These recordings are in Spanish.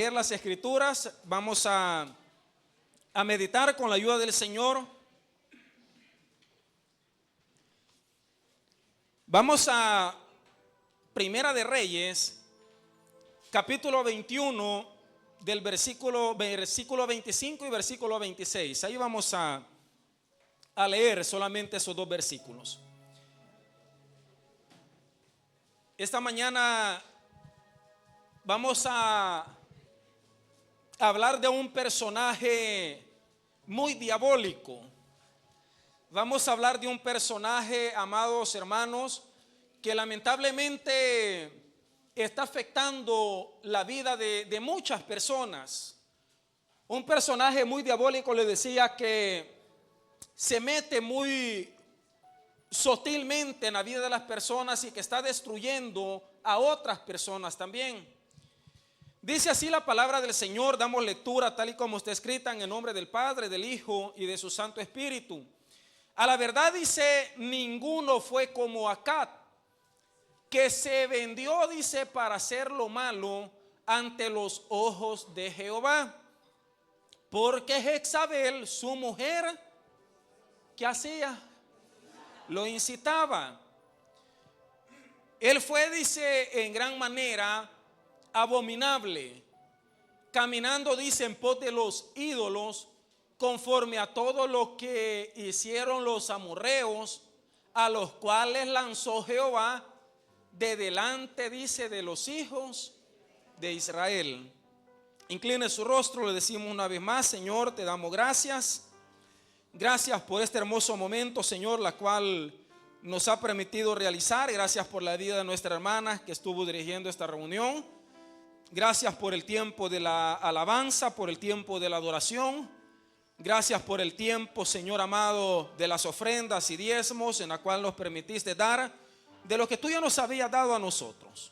Leer las escrituras, vamos a meditar con la ayuda del Señor. Vamos a Primera de Reyes, capítulo 21, del versículo 25 y versículo 26. Ahí vamos a leer solamente esos dos versículos. Esta mañana vamos a hablar de un personaje muy diabólico. Vamos a hablar de un personaje, amados hermanos, que lamentablemente está afectando la vida de muchas personas. Un personaje muy diabólico, le decía, que se mete muy sutilmente en la vida de las personas y que está destruyendo a otras personas también. Dice así la palabra del Señor. Damos lectura tal y como está escrita, en el nombre del Padre, del Hijo y de su Santo Espíritu. A la verdad, dice, ninguno fue como Acab, que se vendió, dice, para hacer lo malo ante los ojos de Jehová. Porque Jezabel, su mujer, ¿qué hacía? Lo incitaba. Él fue, dice, en gran manera abominable, caminando, dice, en pos de los ídolos, conforme a todo lo que hicieron los amorreos, a los cuales lanzó Jehová de delante, dice, de los hijos de Israel. Incline su rostro, le decimos una vez más: Señor, te damos gracias. Gracias por este hermoso momento, Señor, la cual nos ha permitido realizar. Gracias por la vida de nuestra hermana que estuvo dirigiendo esta reunión. Gracias por el tiempo de la alabanza, por el tiempo de la adoración. Gracias por el tiempo, Señor amado, de las ofrendas y diezmos, en la cual nos permitiste dar de lo que tú ya nos habías dado a nosotros.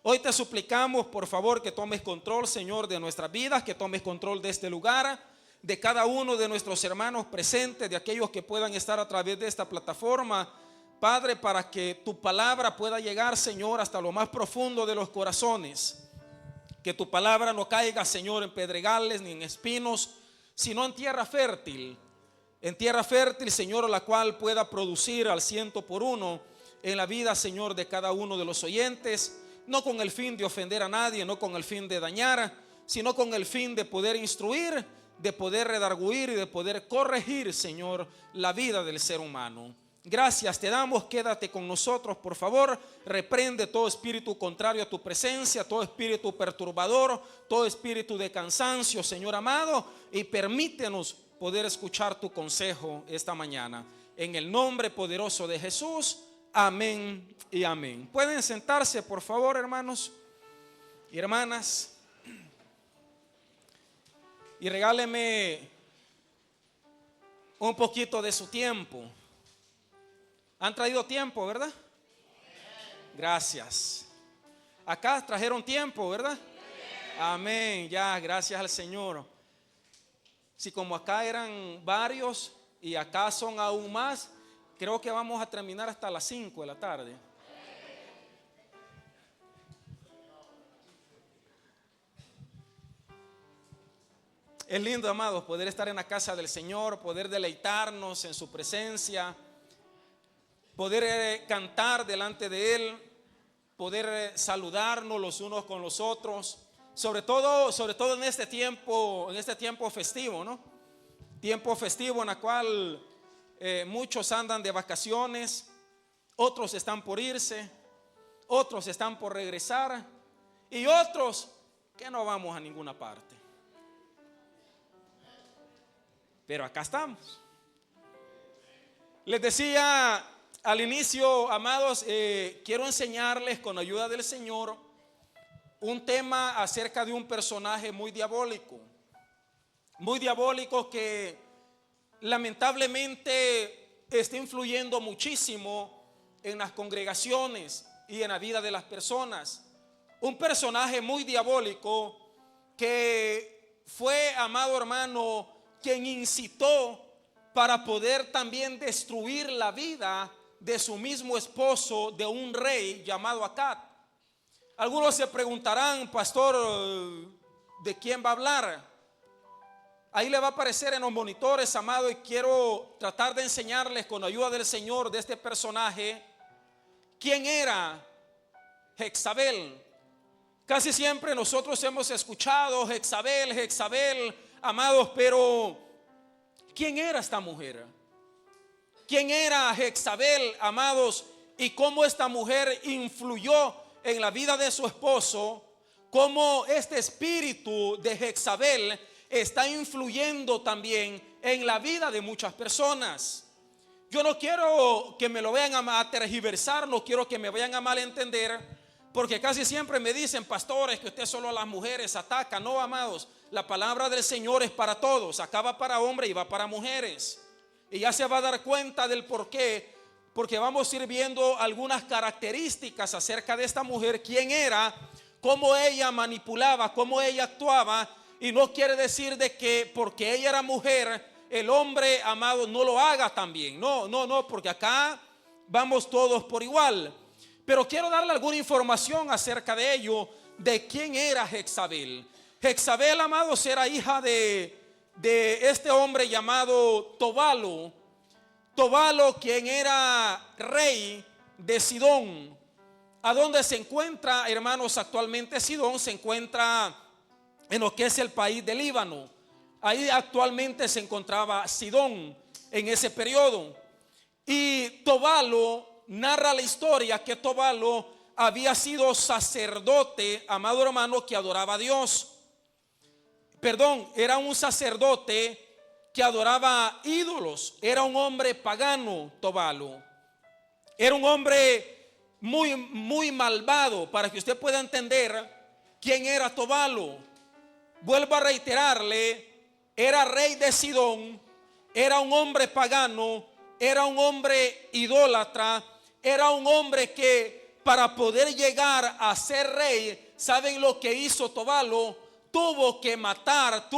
Hoy te suplicamos, por favor, que tomes control, Señor, de nuestras vidas, que tomes control de este lugar, de cada uno de nuestros hermanos presentes, de aquellos que puedan estar a través de esta plataforma, Padre, para que tu palabra pueda llegar, Señor, hasta lo más profundo de los corazones. Que tu palabra no caiga, Señor, en pedregales ni en espinos, sino en tierra fértil. En tierra fértil, Señor, la cual pueda producir al 100% en la vida, Señor, de cada uno de los oyentes. No con el fin de ofender a nadie, no con el fin de dañar, sino con el fin de poder instruir, de poder redarguir y de poder corregir, Señor, la vida del ser humano. Gracias te damos, quédate con nosotros, por favor. Reprende todo espíritu contrario a tu presencia, todo espíritu perturbador, todo espíritu de cansancio, Señor amado, y permítenos poder escuchar tu consejo esta mañana. En el nombre poderoso de Jesús, amén y amén. Pueden sentarse, por favor, hermanos y hermanas, y regáleme un poquito de su tiempo. Han traído tiempo, ¿verdad? Gracias. Acá trajeron tiempo, ¿verdad? Amén. Ya, gracias al Señor. Si como acá eran varios y acá son aún más, creo que vamos a terminar hasta las 5 de la tarde. Es lindo, amados, poder estar en la casa del Señor, poder deleitarnos en su presencia, poder cantar delante de Él, poder saludarnos los unos con los otros, sobre todo en este tiempo festivo, ¿no? Tiempo festivo en el cual muchos andan de vacaciones, otros están por irse, otros están por regresar y otros que no vamos a ninguna parte. Pero acá estamos. Les decía al inicio, amados, quiero enseñarles con ayuda del Señor un tema acerca de un personaje muy diabólico que lamentablemente está influyendo muchísimo en las congregaciones y en la vida de las personas. Un personaje muy diabólico que fue, amado hermano, quien incitó para poder también destruir la vida de su mismo esposo, de un rey llamado Acab. Algunos se preguntarán, pastor, de quién va a hablar. Ahí le va a aparecer en los monitores, amado, y quiero tratar de enseñarles con ayuda del Señor de este personaje quién era Jezabel. Casi siempre nosotros hemos escuchado Jezabel, Jezabel, amados, pero ¿quién era esta mujer? ¿Quién era Jezabel, amados? Y cómo esta mujer influyó en la vida de su esposo, cómo este espíritu de Jezabel está influyendo también en la vida de muchas personas. Yo no quiero que me lo vayan a tergiversar, no quiero que me vayan a malentender, porque casi siempre me dicen, pastores, que usted solo a las mujeres ataca. No, amados, la palabra del Señor es para todos, acaba para hombres y va para mujeres. Y ya se va a dar cuenta del por qué, porque vamos a ir viendo algunas características acerca de esta mujer, quién era, cómo ella manipulaba, cómo ella actuaba. Y no quiere decir de que porque ella era mujer, el hombre, amado, no lo haga también. No, porque acá vamos todos por igual. Pero quiero darle alguna información acerca de ello, de quién era Jezabel. Jezabel, amados, era hija de este hombre llamado Tobalo. Tobalo, quien era rey de Sidón. ¿A dónde se encuentra, hermanos? Actualmente Sidón se encuentra en lo que es el país de Líbano. Ahí actualmente se encontraba Sidón en ese periodo. Y Tobalo narra la historia que Tobalo había sido sacerdote, amado hermano, que adoraba a Dios. Perdón, era un sacerdote que adoraba ídolos. Era un hombre pagano, Tobalo. Era un hombre muy malvado. Para que usted pueda entender quién era Tobalo, vuelvo a reiterarle, era rey de Sidón, era un hombre pagano, era un hombre idólatra, era un hombre que para poder llegar a ser rey, ¿saben lo que hizo Tobalo? Tuvo que matar,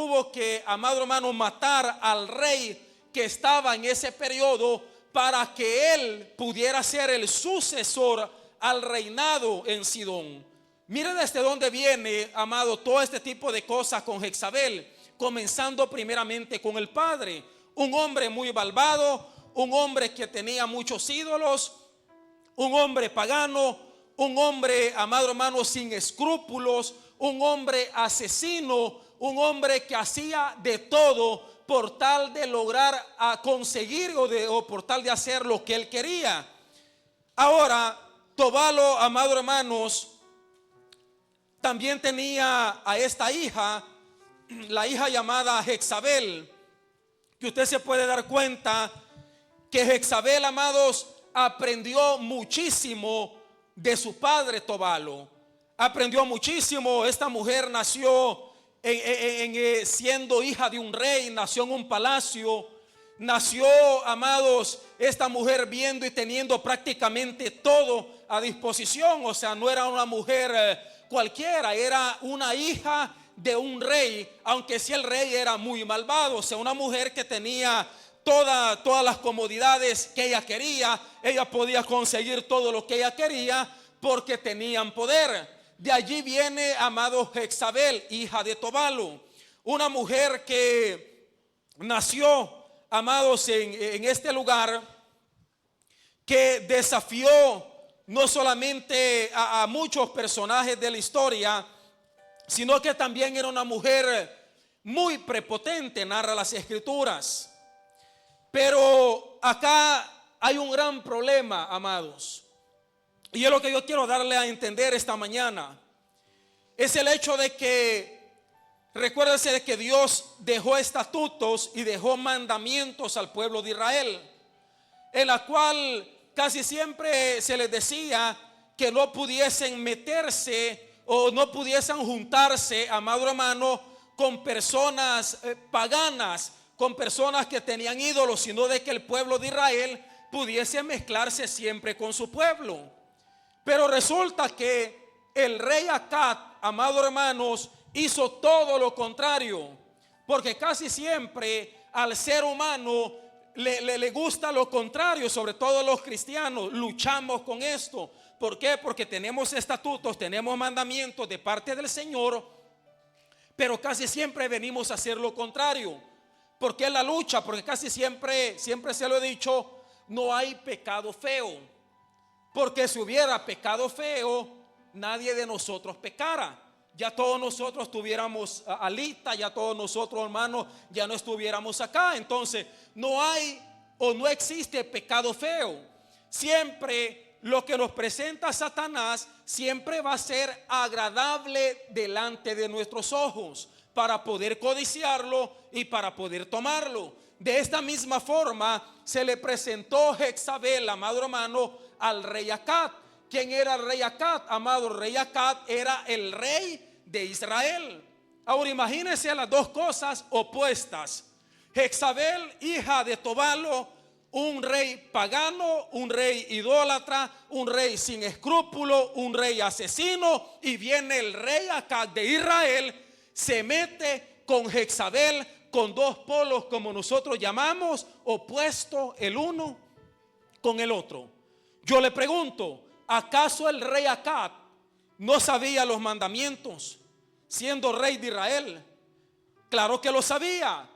amado hermano, matar al rey que estaba en ese periodo para que él pudiera ser el sucesor al reinado en Sidón. Mire desde dónde viene, amado, todo este tipo de cosas con Jezabel, comenzando primeramente con el padre, un hombre muy malvado, un hombre que tenía muchos ídolos, un hombre pagano, un hombre, amado hermano, sin escrúpulos, un hombre asesino, un hombre que hacía de todo por tal de lograr a conseguir o por tal de hacer lo que él quería. Ahora, Tobalo, amado hermanos, también tenía a esta hija, la hija llamada Jezabel, que usted se puede dar cuenta que Jezabel, amados, aprendió muchísimo de su padre Tobalo. Aprendió muchísimo. Esta mujer nació siendo hija de un rey, nació en un palacio. Nació, amados, esta mujer viendo y teniendo prácticamente todo a disposición. O sea, no era una mujer cualquiera, era una hija de un rey, aunque sí el rey era muy malvado. O sea, una mujer que tenía todas las comodidades que ella quería. Ella podía conseguir todo lo que ella quería porque tenían poder. De allí viene, amado, Jezabel, hija de Tobalo, una mujer que nació, amados, en este lugar, que desafió no solamente a muchos personajes de la historia, sino que también era una mujer muy prepotente, narra las escrituras. Pero acá hay un gran problema, amados, y es lo que yo quiero darle a entender esta mañana. Es el hecho de que, recuérdense de que Dios dejó estatutos y dejó mandamientos al pueblo de Israel, en la cual casi siempre se les decía que no pudiesen meterse o no pudiesen juntarse, amado hermano, con personas paganas, con personas que tenían ídolos, sino de que el pueblo de Israel pudiese mezclarse siempre con su pueblo. Pero resulta que el rey Acab, amados hermanos, hizo todo lo contrario, porque casi siempre al ser humano le gusta lo contrario. Sobre todo los cristianos luchamos con esto. ¿Por qué? Porque tenemos estatutos, tenemos mandamientos de parte del Señor, pero casi siempre venimos a hacer lo contrario. ¿Por qué la lucha? Porque casi siempre se lo he dicho, no hay pecado feo. Porque si hubiera pecado feo, nadie de nosotros pecara. Ya todos nosotros tuviéramos alita, ya todos nosotros, hermanos, ya no estuviéramos acá. Entonces, no hay o no existe pecado feo. Siempre lo que nos presenta Satanás siempre va a ser agradable delante de nuestros ojos para poder codiciarlo y para poder tomarlo. De esta misma forma se le presentó Jezabel, amado hermano, al rey Acab. ¿Quién era el rey Acab? Amado, el rey Acab era el rey de Israel. Ahora imagínense las dos cosas opuestas. Jezabel, hija de Tobalo, un rey pagano, un rey idólatra, un rey sin escrúpulo, un rey asesino, y viene el rey Acab de Israel, se mete con Jezabel, con dos polos, como nosotros llamamos, opuestos el uno con el otro. Yo le pregunto, ¿acaso el rey Acab no sabía los mandamientos siendo rey de Israel? Claro que lo sabía.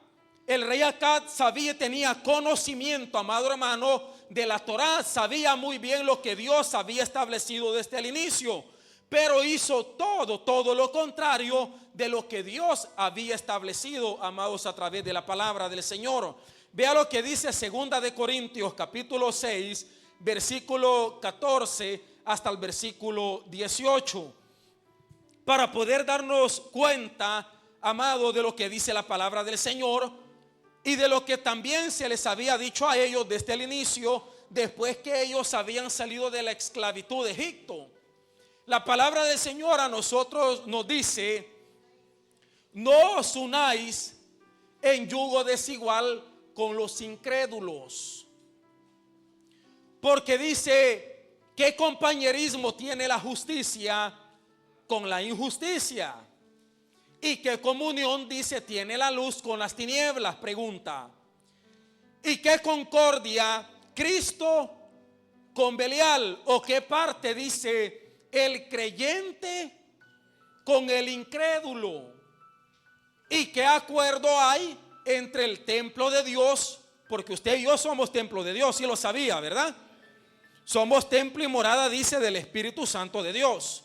El rey Acab sabía, tenía conocimiento, amado hermano, de la Torá, sabía muy bien lo que Dios había establecido desde el inicio, pero hizo todo lo contrario de lo que Dios había establecido, amados, a través de la palabra del Señor. Vea lo que dice 2 de Corintios capítulo 6, versículo 14 hasta el versículo 18, para poder darnos cuenta, amado, de lo que dice la palabra del Señor y de lo que también se les había dicho a ellos desde el inicio, después que ellos habían salido de la esclavitud de Egipto. La palabra del Señor a nosotros nos dice: no os unáis en yugo desigual con los incrédulos. Porque dice, ¿qué compañerismo tiene la justicia con la injusticia? ¿Y qué comunión, dice, tiene la luz con las tinieblas? Pregunta. ¿Y qué concordia Cristo con Belial? ¿O qué parte, dice, el creyente con el incrédulo? ¿Y qué acuerdo hay entre el templo de Dios? Porque usted y yo somos templo de Dios, sí lo sabía, ¿verdad? Somos templo y morada, dice, del Espíritu Santo de Dios.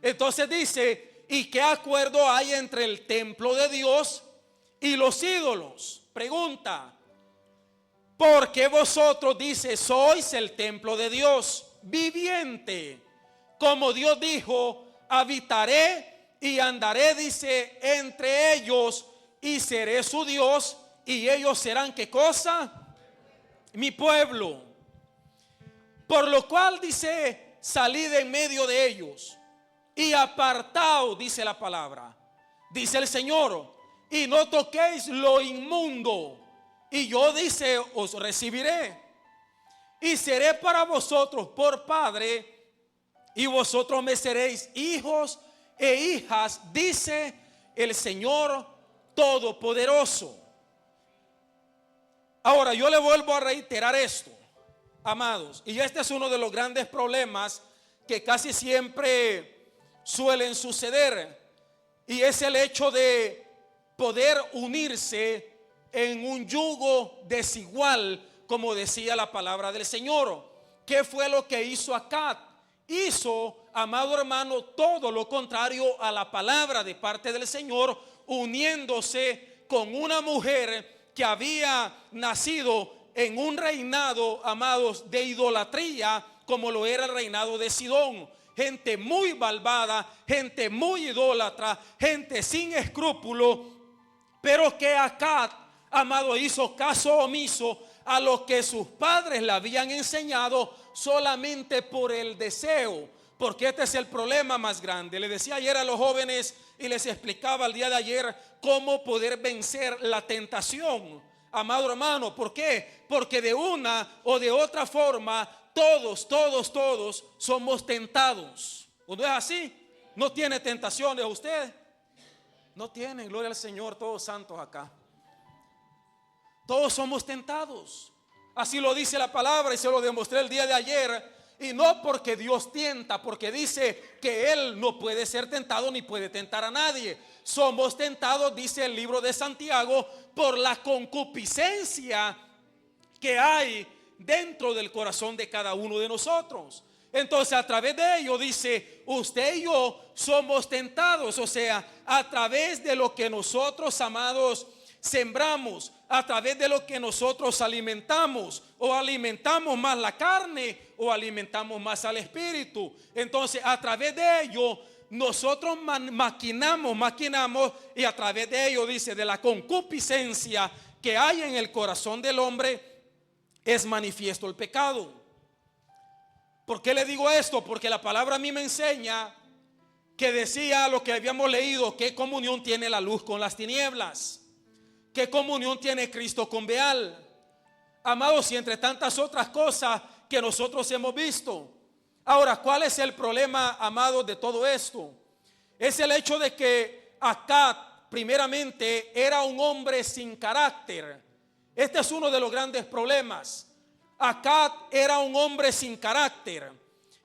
Entonces dice, ¿y qué acuerdo hay entre el templo de Dios y los ídolos? Pregunta. Porque vosotros, dice, sois el templo de Dios viviente. Como Dios dijo, habitaré y andaré, dice, entre ellos, y seré su Dios, y ellos serán, ¿qué cosa? Mi pueblo. Por lo cual, dice, salid en medio de ellos y apartaos, dice la palabra, dice el Señor, y no toquéis lo inmundo, y yo, dice, os recibiré y seré para vosotros por padre, y vosotros me seréis hijos e hijas, dice el Señor Todopoderoso. Ahora yo le vuelvo a reiterar esto, amados, y este es uno de los grandes problemas que casi siempre suelen suceder, y es el hecho de poder unirse en un yugo desigual, como decía la palabra del Señor. ¿Qué fue lo que hizo Acab? Hizo, amado hermano, todo lo contrario a la palabra de parte del Señor, uniéndose con una mujer que había nacido en un reinado, amados, de idolatría, como lo era el reinado de Sidón. Gente muy malvada, gente muy idólatra, gente sin escrúpulo, pero que Acab, amado, hizo caso omiso a lo que sus padres le habían enseñado solamente por el deseo. Porque este es el problema más grande. Le decía ayer a los jóvenes y les explicaba el día de ayer cómo poder vencer la tentación, amado hermano. ¿Por qué? Porque de una o de otra forma todos somos tentados. ¿O no es así? ¿No tiene tentaciones usted? No tienen, gloria al Señor, todos santos acá. Todos somos tentados. Así lo dice la palabra y se lo demostré el día de ayer. Y no porque Dios tienta, porque dice que Él no puede ser tentado ni puede tentar a nadie. Somos tentados, dice el libro de Santiago, por la concupiscencia que hay dentro del corazón de cada uno de nosotros. Entonces, a través de ello, dice, usted y yo somos tentados. O sea, a través de lo que nosotros, amados, sembramos, a través de lo que nosotros alimentamos, o alimentamos más la carne o alimentamos más al espíritu. Entonces, a través de ello nosotros maquinamos y a través de ello, dice, de la concupiscencia que hay en el corazón del hombre, es manifiesto el pecado. ¿Por qué le digo esto? Porque la palabra a mí me enseña que decía lo que habíamos leído: ¿qué comunión tiene la luz con las tinieblas? ¿Qué comunión tiene Cristo con Beal? Amados, y entre tantas otras cosas que nosotros hemos visto. Ahora, ¿cuál es el problema, amados, de todo esto? Es el hecho de que Acab, primeramente, era un hombre sin carácter. Este es uno de los grandes problemas. Acab era un hombre sin carácter.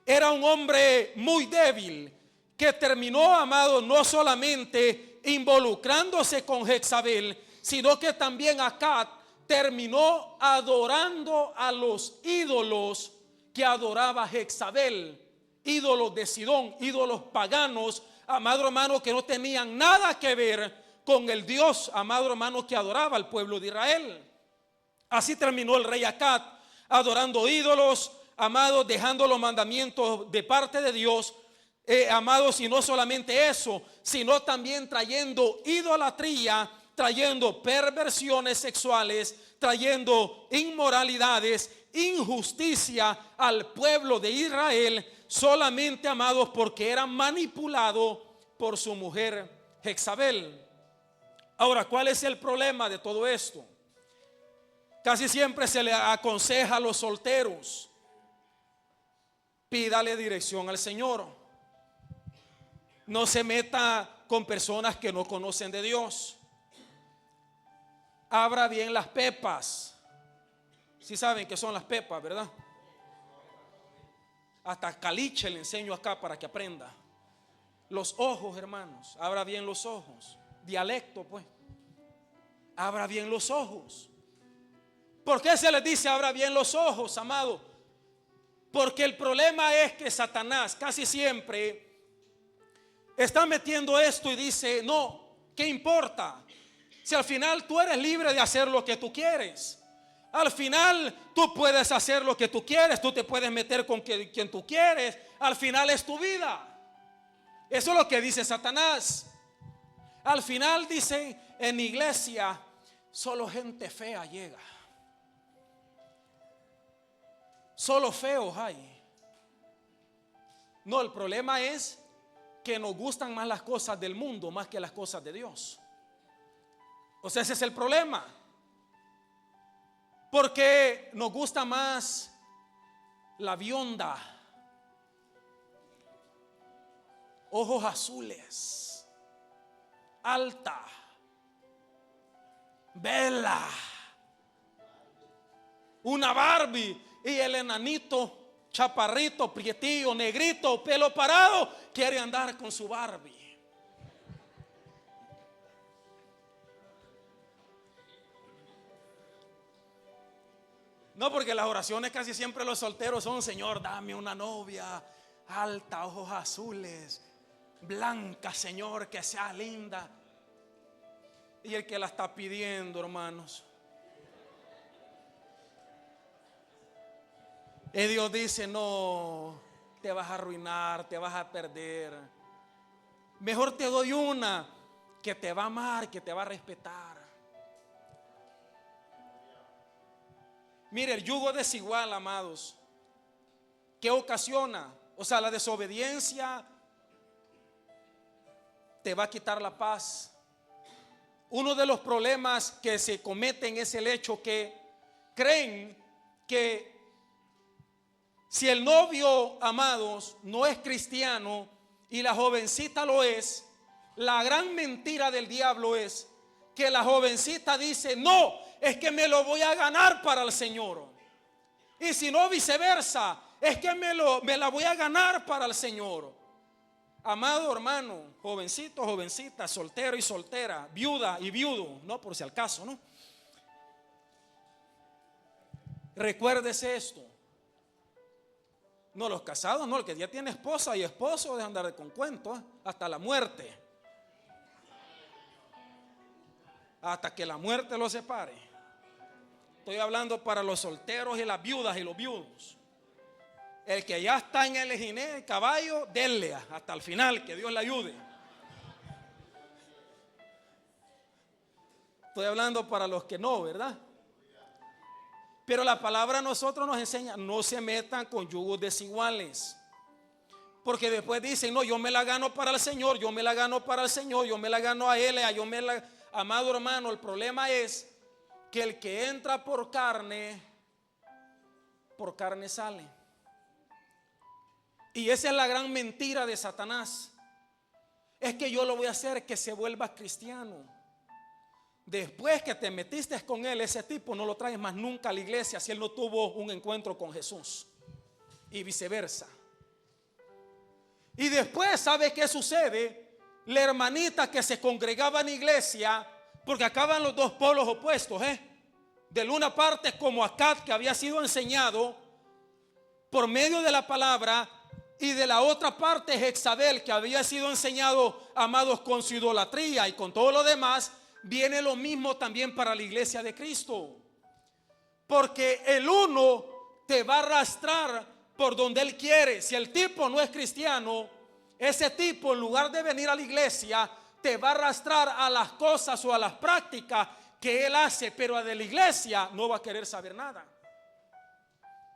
Era un hombre muy débil, que terminó, amados, no solamente involucrándose con Jezabel, sino que también Acab terminó adorando a los ídolos que adoraba Jezabel, ídolos de Sidón, ídolos paganos, amado hermano, que no tenían nada que ver con el Dios, amado hermano, que adoraba al pueblo de Israel. Así terminó el rey Acab, adorando ídolos, amados, dejando los mandamientos de parte de Dios, amados, y no solamente eso, sino también trayendo idolatría, trayendo perversiones sexuales, trayendo inmoralidades, injusticia al pueblo de Israel, solamente, amados, porque era manipulado por su mujer Jezabel. Ahora, ¿cuál es el problema de todo esto? Casi siempre se le aconseja a los solteros: pídale dirección al Señor. No se meta con personas que no conocen de Dios. Abra bien las pepas. Si saben que son las pepas, ¿verdad? Hasta caliche le enseño acá para que aprenda. Los ojos, hermanos, abra bien los ojos. Dialecto, pues. Abra bien los ojos. ¿Por qué se les dice abra bien los ojos, amado? Porque el problema es que Satanás casi siempre está metiendo esto y dice: no, ¿qué importa? Si al final tú eres libre de hacer lo que tú quieres. Al final tú puedes hacer lo que tú quieres. Tú te puedes meter con quien tú quieres. Al final es tu vida. Eso es lo que dice Satanás. Al final dicen en iglesia: solo gente fea llega. Solo feos hay. No, el problema es que nos gustan más las cosas del mundo más que las cosas de Dios. O sea, ese es el problema. Porque nos gusta más la bionda, ojos azules, alta, bella, una Barbie, y el enanito, chaparrito, prietillo, negrito, pelo parado, quiere andar con su Barbie. No, porque las oraciones casi siempre los solteros son: Señor, dame una novia alta, ojos azules, blanca, Señor, que sea linda. Y el que la está pidiendo, hermanos, y Dios dice: no, te vas a arruinar, te vas a perder. Mejor te doy una que te va a amar, que te va a respetar. Mire, el yugo desigual, amados, ¿qué ocasiona? O sea, la desobediencia te va a quitar la paz. Uno de los problemas que se cometen es el hecho que creen que si el novio, amados, no es cristiano y la jovencita lo es, la gran mentira del diablo es que la jovencita dice: no, es que me lo voy a ganar para el Señor. Y si no, viceversa, es que me la voy a ganar para el Señor. Amado hermano, jovencito, jovencita, soltero y soltera, viuda y viudo, no por si al caso, ¿no? Recuérdese esto. No, los casados, no, el que ya tiene esposa y esposo deja andar con cuentos, hasta la muerte. Hasta que la muerte los separe. Estoy hablando para los solteros y las viudas y los viudos. El que ya está en el jinete, el caballo, denle hasta el final, que Dios le ayude. Estoy hablando para los que no, ¿verdad? Pero la palabra a nosotros nos enseña: no se metan con yugos desiguales. Porque después dicen: no, yo me la gano para el Señor, yo me la gano para el Señor, yo me la gano a Él, Amado hermano, el problema es que el que entra por carne sale. Y esa es la gran mentira de Satanás. Es que yo lo voy a hacer que se vuelva cristiano. Después que te metiste con él, ese tipo no lo traes más nunca a la iglesia si él no tuvo un encuentro con Jesús. Y viceversa. Y después, ¿sabe qué sucede? La hermanita que se congregaba en la iglesia, porque acaban los dos polos opuestos, de una parte como Acab, que había sido enseñado por medio de la palabra, y de la otra parte Jezabel, que había sido enseñado, amados, con su idolatría y con todo lo demás. Viene lo mismo también para la iglesia de Cristo, porque el uno te va a arrastrar por donde él quiere. Si el tipo no es cristiano, ese tipo, en lugar de venir a la iglesia, te va a arrastrar a las cosas o a las prácticas que él hace, pero de la iglesia no va a querer saber nada.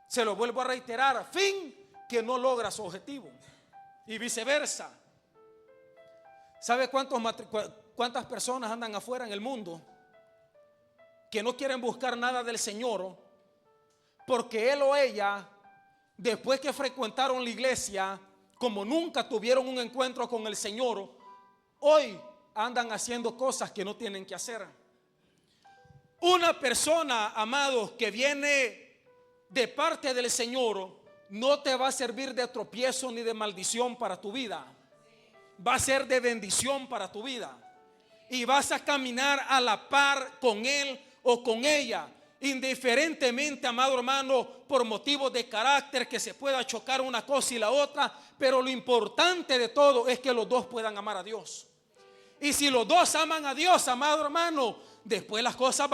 Se lo vuelvo a reiterar, a fin que no logra su objetivo, y viceversa. ¿Sabe cuántas personas andan afuera en el mundo que no quieren buscar nada del Señor, porque él o ella, después que frecuentaron la iglesia, como nunca tuvieron un encuentro con el Señor, hoy andan haciendo cosas que no tienen que hacer? Una persona, amados, que viene de parte del Señor, no te va a servir de tropiezo ni de maldición para tu vida. Va a ser de bendición para tu vida. Y vas a caminar a la par con él o con ella, indiferentemente, amado hermano, por motivos de carácter, que se pueda chocar una cosa y la otra. Pero lo importante de todo es que los dos puedan amar a Dios. Y si los dos aman a Dios, amado hermano, después las cosas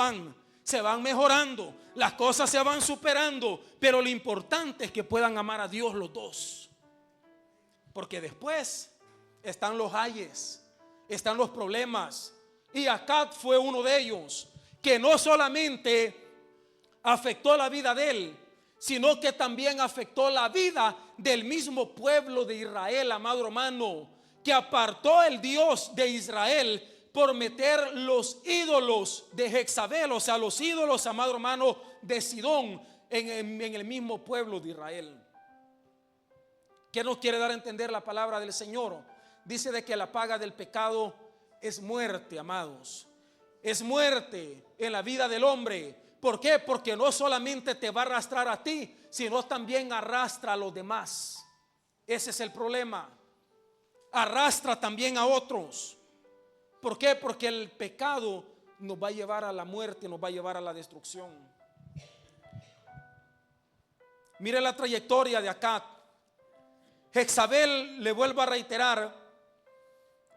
se van mejorando, las cosas se van superando. Pero lo importante es que puedan amar a Dios los dos, porque después están los ayes, están los problemas. Y Acab fue uno de ellos, que no solamente afectó la vida de él, sino que también afectó la vida del mismo pueblo de Israel, amado hermano, que apartó el Dios de Israel por meter los ídolos de Jezabel, o sea, los ídolos, amado hermano, de Sidón en el mismo pueblo de Israel. ¿Qué nos quiere dar a entender la palabra del Señor? Dice de que la paga del pecado es muerte, amados. Es muerte en la vida del hombre. ¿Por qué? Porque no solamente te va a arrastrar a ti, sino también arrastra a los demás. Ese es el problema. Arrastra también a otros. ¿Por qué? Porque el pecado nos va a llevar a la muerte, nos va a llevar a la destrucción. Mire la trayectoria de Acab. Jezabel, le vuelvo a reiterar,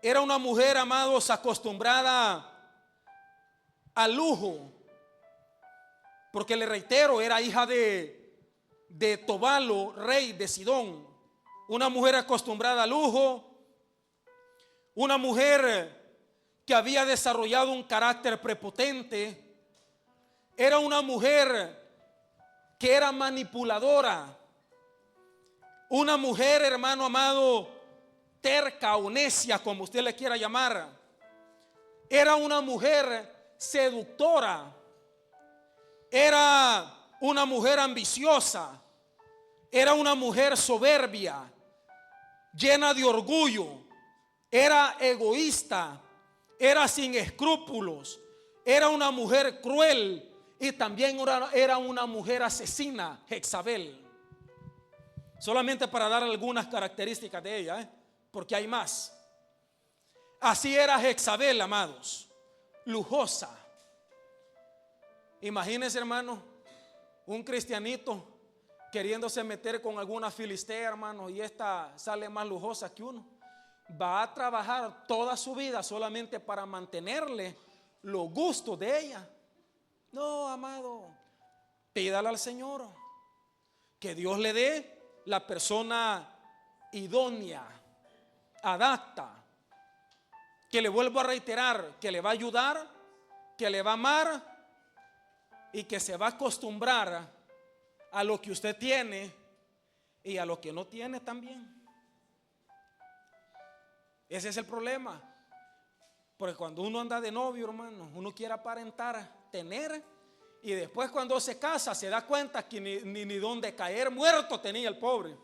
era una mujer, amados, acostumbrada al lujo, porque le reitero, era hija de Tobalo, rey de Sidón. Una mujer acostumbrada al lujo, una mujer que había desarrollado un carácter prepotente. Era una mujer que era manipuladora, una mujer, hermano amado, terca o necia, como usted le quiera llamar. Era una mujer seductora, era una mujer ambiciosa, era una mujer soberbia, llena de orgullo, era egoísta, era sin escrúpulos, era una mujer cruel y también era una mujer asesina, Jezabel. Solamente para dar algunas características de ella, porque hay más. Así era Jezabel, amados, lujosa. Imagínense, hermano, un cristianito queriéndose meter con alguna filistea, hermano, y esta sale más lujosa que uno. Va a trabajar toda su vida solamente para mantenerle los gustos de ella. No, amado, pídale al Señor que Dios le dé la persona idónea, adapta, que le vuelvo a reiterar, que le va a ayudar, que le va a amar y que se va a acostumbrar a lo que usted tiene y a lo que no tiene también. Ese es el problema. Porque cuando uno anda de novio, hermano, uno quiere aparentar, tener, y después cuando se casa se da cuenta que ni dónde caer muerto tenía el pobre.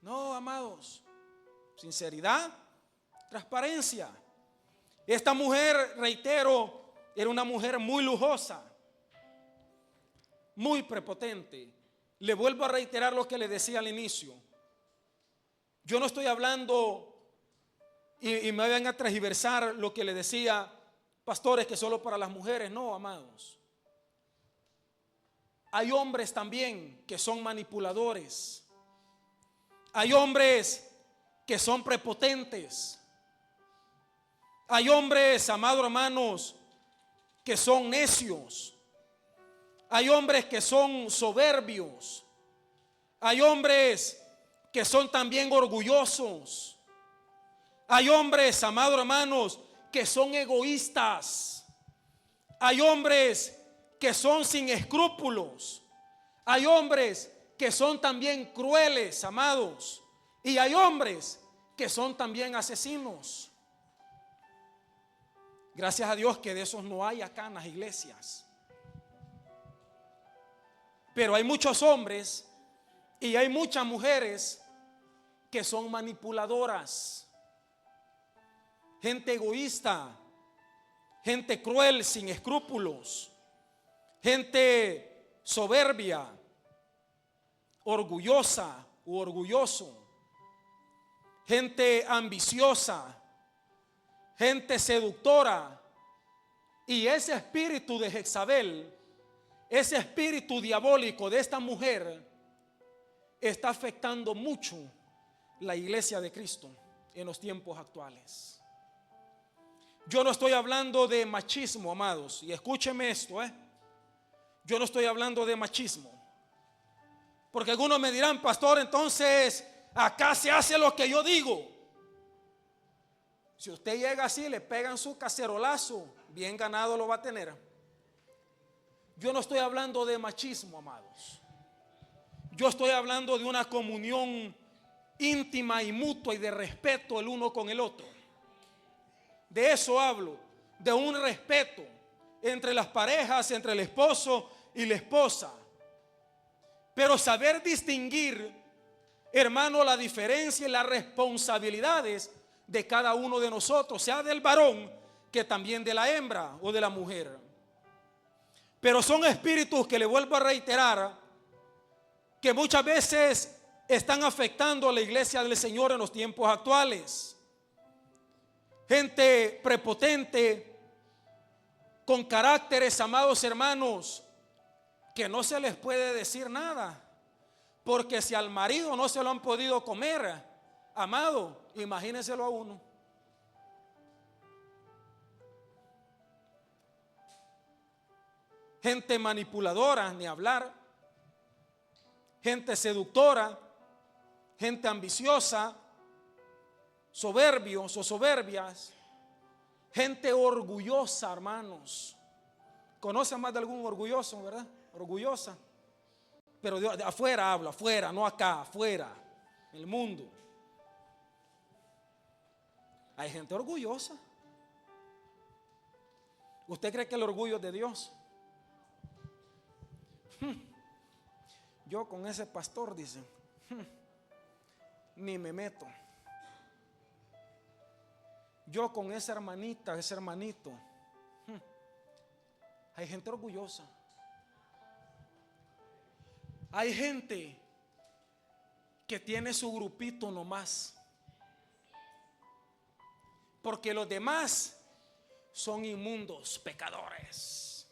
No, amados, sinceridad, transparencia. Esta mujer, reitero, era una mujer muy lujosa, muy prepotente. Le vuelvo a reiterar lo que le decía al inicio. Yo no estoy hablando y me vayan a transversar lo que le decía, pastores, que solo para las mujeres. No, amados. Hay hombres también que son manipuladores. Hay hombres que son prepotentes. Hay hombres, amados hermanos, que son necios. Hay hombres que son soberbios. Hay hombres que son también orgullosos. Hay hombres, amados hermanos, que son egoístas. Hay hombres que son sin escrúpulos. Hay hombres que son también crueles, amados. Y hay hombres que son también asesinos. Gracias a Dios que de esos no hay acá en las iglesias. Pero hay muchos hombres y hay muchas mujeres que son manipuladoras. Gente egoísta, gente cruel, sin escrúpulos, gente soberbia, orgullosa u orgulloso, gente ambiciosa, gente seductora. Y ese espíritu de Jezabel, ese espíritu diabólico de esta mujer, está afectando mucho la iglesia de Cristo en los tiempos actuales. Yo no estoy hablando de machismo, amados, y escúcheme esto, yo no estoy hablando de machismo, porque algunos me dirán, pastor, entonces acá se hace lo que yo digo. Si usted llega así, le pegan su cacerolazo, bien ganado lo va a tener. Yo no estoy hablando de machismo, amados. Yo estoy hablando de una comunión íntima y mutua y de respeto el uno con el otro. De eso hablo, de un respeto entre las parejas, entre el esposo y la esposa. Pero saber distinguir, hermano, la diferencia y las responsabilidades de cada uno de nosotros, sea del varón que también de la hembra o de la mujer. Pero son espíritus que le vuelvo a reiterar, que muchas veces están afectando a la iglesia del Señor en los tiempos actuales. Gente prepotente, con caracteres, amados hermanos, que no se les puede decir nada, porque si al marido no se lo han podido comer, amado, imagínenselo a uno. Gente manipuladora, ni hablar. Gente seductora, gente ambiciosa, soberbios o soberbias, gente orgullosa, hermanos. ¿Conocen más de algún orgulloso, verdad? Orgullosa. Pero de afuera hablo, afuera, no acá, afuera, en el mundo. Hay gente orgullosa. ¿Usted cree que el orgullo es de Dios? Yo con ese pastor, dicen, ni me meto. Yo con esa hermanita, ese hermanito. Hay gente orgullosa. Hay gente que tiene su grupito nomás. Porque los demás son inmundos, pecadores.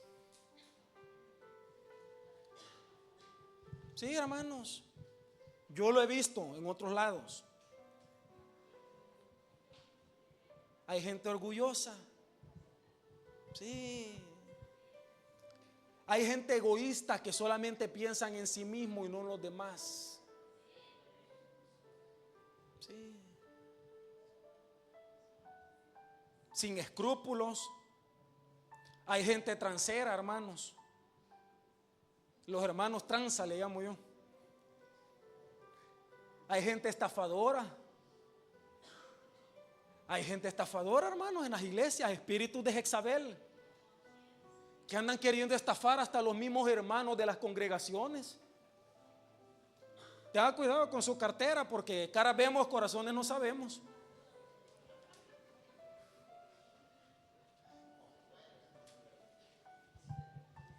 Sí, hermanos, yo lo he visto en otros lados. Hay gente orgullosa. Sí. Hay gente egoísta que solamente piensan en sí mismo y no en los demás. Sí. Sin escrúpulos. Hay gente transera, hermanos. Los hermanos tranza le llamo yo. Hay gente estafadora. Hay gente estafadora, hermanos, en las iglesias, espíritus de Jezabel, que andan queriendo estafar hasta los mismos hermanos de las congregaciones. Tenga cuidado con su cartera, porque caras vemos, corazones no sabemos.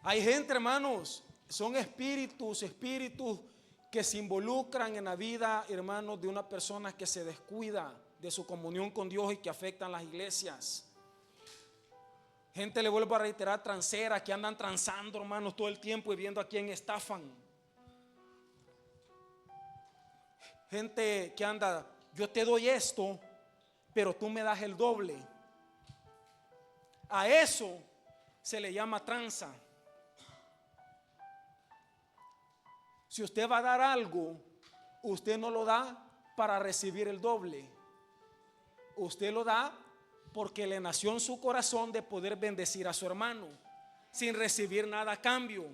Hay gente, hermanos, son espíritus que se involucran en la vida, hermanos, de una persona que se descuida de su comunión con Dios y que afectan las iglesias. Gente, le vuelvo a reiterar, transera, que andan transando, hermanos, todo el tiempo y viendo a quién estafan. Gente que anda, yo te doy esto, pero tú me das el doble. A eso se le llama tranza. Si usted va a dar algo, usted no lo da para recibir el doble. Usted lo da porque le nació en su corazón de poder bendecir a su hermano sin recibir nada a cambio,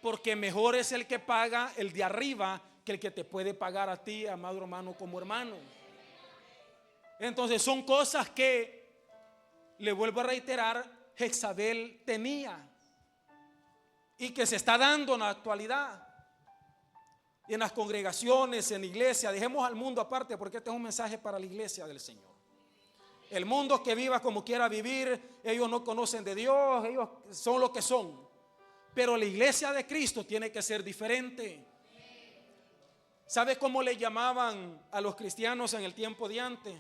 porque mejor es el que paga el de arriba que el que te puede pagar a ti, amado hermano, como hermano. Entonces son cosas que, le vuelvo a reiterar, Jezabel tenía y que se está dando en la actualidad. Y en las congregaciones, en la iglesia. Dejemos al mundo aparte, porque este es un mensaje para la iglesia del Señor. El mundo que viva como quiera vivir, ellos no conocen de Dios, ellos son lo que son. Pero la iglesia de Cristo tiene que ser diferente. ¿Sabe cómo le llamaban a los cristianos en el tiempo de antes?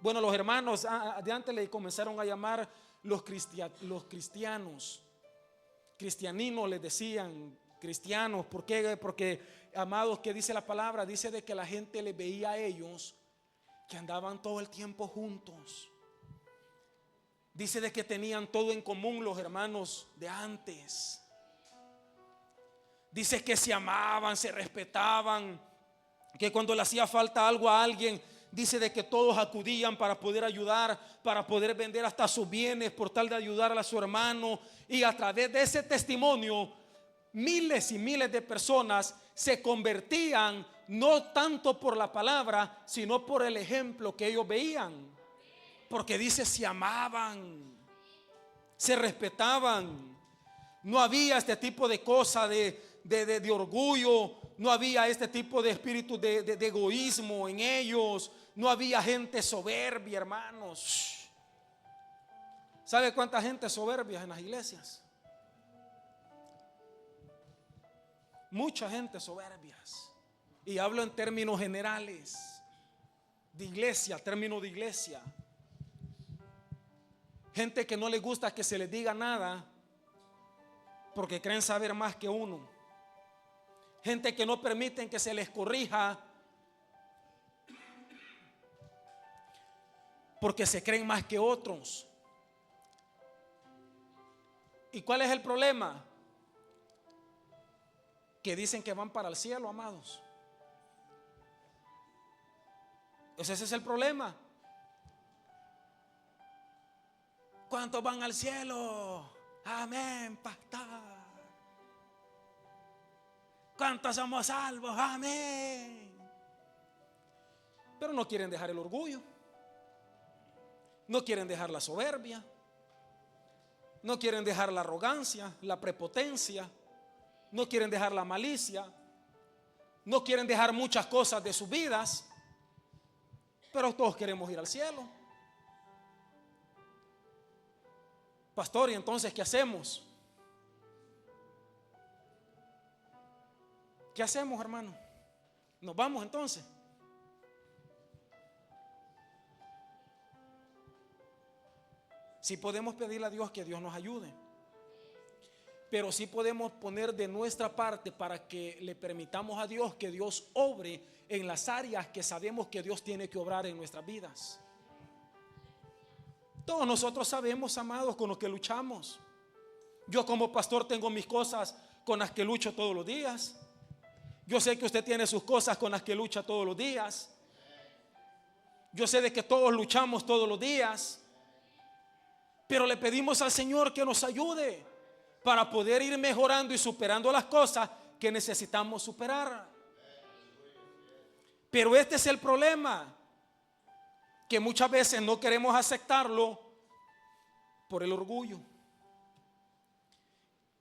Bueno, los hermanos de antes le comenzaron a llamar los cristianos. Cristianinos les decían, cristianos. ¿Por qué? Porque, amados, ¿qué dice la palabra? Dice de que la gente les veía a ellos que andaban todo el tiempo juntos. Dice de que tenían todo en común los hermanos de antes. Dice que se amaban, se respetaban, que cuando le hacía falta algo a alguien, dice de que todos acudían para poder ayudar, para poder vender hasta sus bienes por tal de ayudar a su hermano. Y a través de ese testimonio, miles y miles de personas se convertían, no tanto por la palabra, sino por el ejemplo que ellos veían. Porque dice, se amaban, se respetaban. No había este tipo de cosas de orgullo. No había este tipo de espíritu de egoísmo en ellos. No había gente soberbia, hermanos. ¿Sabe cuánta gente soberbia en las iglesias? Mucha gente soberbias. Y hablo en términos generales de iglesia, término de iglesia. Gente que no le gusta que se les diga nada porque creen saber más que uno. Gente que no permiten que se les corrija porque se creen más que otros. ¿Y cuál es el problema? Que dicen que van para el cielo, amados. Ese es el problema. ¿Cuántos van al cielo? Amén, pastor. ¿Cuántos somos salvos? Amén. Pero no quieren dejar el orgullo. No quieren dejar la soberbia. No quieren dejar la arrogancia, la prepotencia. No quieren dejar la malicia. No quieren dejar muchas cosas de sus vidas. Pero todos queremos ir al cielo. Pastor, ¿y entonces qué hacemos? ¿Qué hacemos, hermano? Nos vamos entonces. Sí podemos pedirle a Dios que Dios nos ayude, pero sí podemos poner de nuestra parte para que le permitamos a Dios que Dios obre en las áreas que sabemos que Dios tiene que obrar en nuestras vidas. Todos nosotros sabemos, amados, con lo que luchamos. Yo como pastor tengo mis cosas con las que lucho todos los días. Yo sé que usted tiene sus cosas con las que lucha todos los días. Yo sé de que todos luchamos todos los días, pero le pedimos al Señor que nos ayude para poder ir mejorando y superando las cosas que necesitamos superar. Pero este es el problema, que muchas veces no queremos aceptarlo por el orgullo,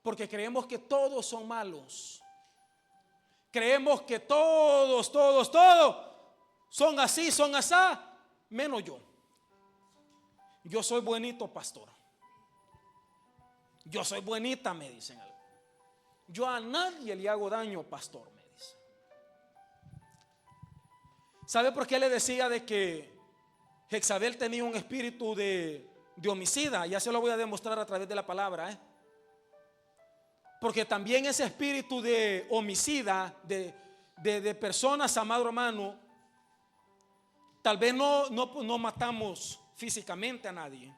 porque creemos que todos son malos. Creemos que todos son así, son asá, menos yo. Yo soy buenito, pastor. Yo soy buenita, me dicen. Yo a nadie le hago daño, pastor, me dicen. ¿Sabe por qué le decía de que Jezabel tenía un espíritu de homicida? Ya se lo voy a demostrar a través de la palabra, Porque también ese espíritu de homicida, de personas, amado hermano, tal vez no matamos físicamente a nadie.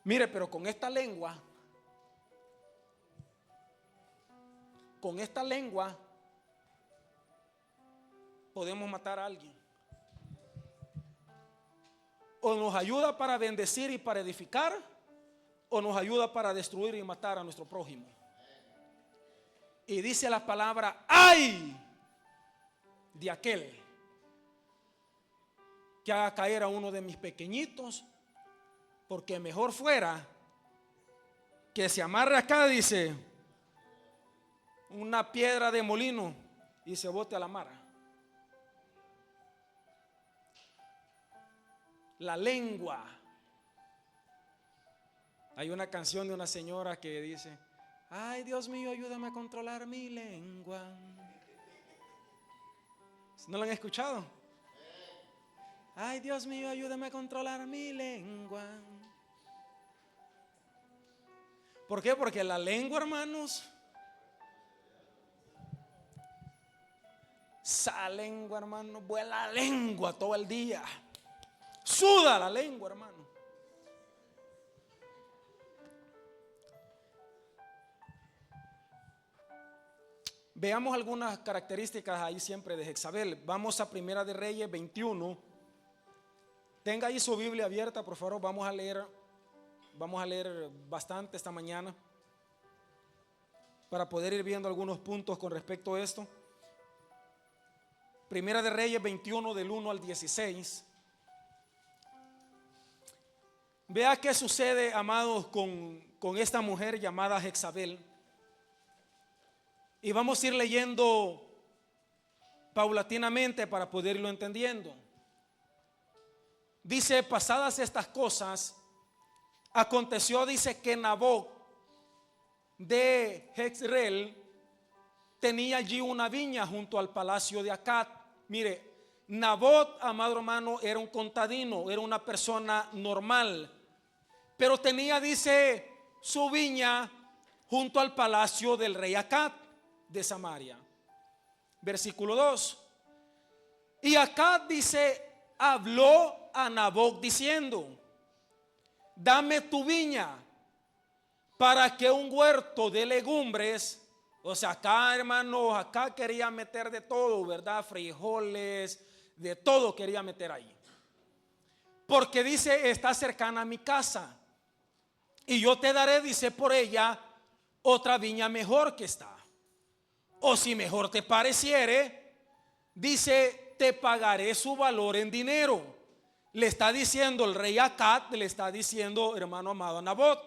Mire, pero con esta lengua podemos matar a alguien. O nos ayuda para bendecir y para edificar, o nos ayuda para destruir y matar a nuestro prójimo. Y dice la palabra: ¡ay de aquel que haga caer a uno de mis pequeñitos! Porque mejor fuera que se amarre acá, dice, una piedra de molino y se bote a la mar. La lengua. Hay una canción de una señora que dice: ay, Dios mío, ayúdame a controlar mi lengua. ¿No la han escuchado? Ay, Dios mío, ayúdame a controlar mi lengua. ¿Por qué? Porque la lengua, hermanos, esa lengua, hermano, vuela la lengua todo el día. Suda la lengua, hermano. Veamos algunas características ahí siempre de Jezabel. Vamos a Primera de Reyes 21. Tenga ahí su Biblia abierta, por favor. Vamos a leer bastante esta mañana para poder ir viendo algunos puntos con respecto a esto. Primera de Reyes 21 del 1 al 16. Vea qué sucede, amados, con esta mujer llamada Jezabel. Y vamos a ir leyendo paulatinamente para poder irlo entendiendo. Dice: pasadas estas cosas, aconteció, dice, que Nabot de Jezreel tenía allí una viña junto al palacio de Acab. Mire, Nabot, amado hermano, era un contadino, era una persona normal, pero tenía, dice, su viña junto al palacio del rey Acab de Samaria. Versículo 2. Y Acab, dice, habló a Nabot diciendo: dame tu viña para que un huerto de legumbres. O sea, acá, hermanos, acá quería meter de todo, ¿verdad? Frijoles, de todo quería meter ahí. Porque dice: está cercana a mi casa, y yo te daré, dice, por ella otra viña mejor que está. O si mejor te pareciere, dice, te pagaré su valor en dinero. Le está diciendo el rey Acab, le está diciendo, hermano amado, a Nabot,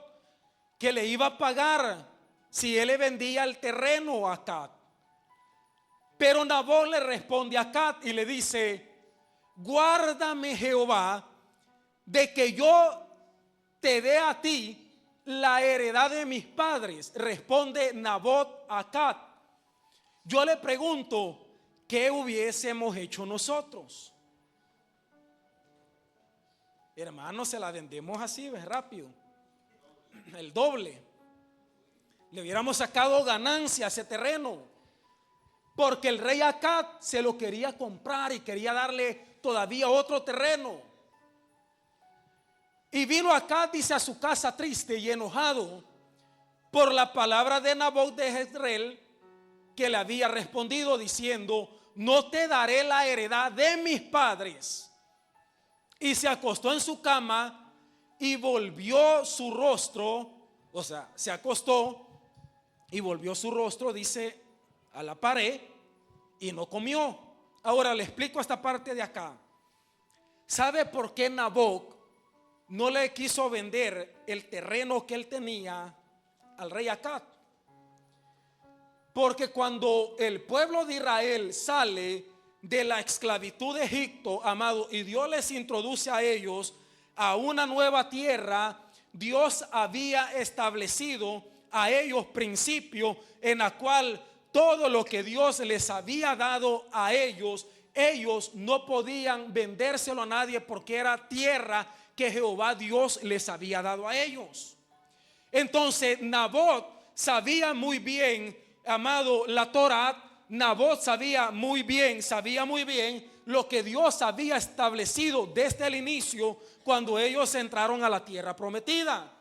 que le iba a pagar si él le vendía el terreno a Acab. Pero Nabot le responde a Acab y le dice: guárdame, Jehová, de que yo te dé a ti la heredad de mis padres. Responde Nabot a Acab: Yo le pregunto, ¿qué hubiésemos hecho nosotros? Hermanos, se la vendemos así, ¿ves? Rápido, el doble. Le hubiéramos sacado ganancia a ese terreno, porque el rey Acab se lo quería comprar y quería darle todavía otro terreno. Y vino Acab, dice, a su casa triste y enojado por la palabra de Nabot de Jezreel, que le había respondido diciendo: no te daré la heredad de mis padres. Y se acostó en su cama y volvió su rostro, o sea, se acostó y volvió su rostro, dice, a la pared, y no comió. Ahora le explico esta parte de acá. ¿Sabe por qué Nabot no le quiso vender el terreno que él tenía al rey Acab? Porque cuando el pueblo de Israel sale de la esclavitud de Egipto, amado, y Dios les introduce a ellos a una nueva tierra, Dios había establecido a ellos principios en la cual todo lo que Dios les había dado a ellos, ellos no podían vendérselo a nadie, porque era tierra que Jehová Dios les había dado a ellos. Entonces Nabot sabía muy bien, amado, la Torá. Nabot sabía muy bien lo que Dios había establecido desde el inicio cuando ellos entraron a la tierra prometida.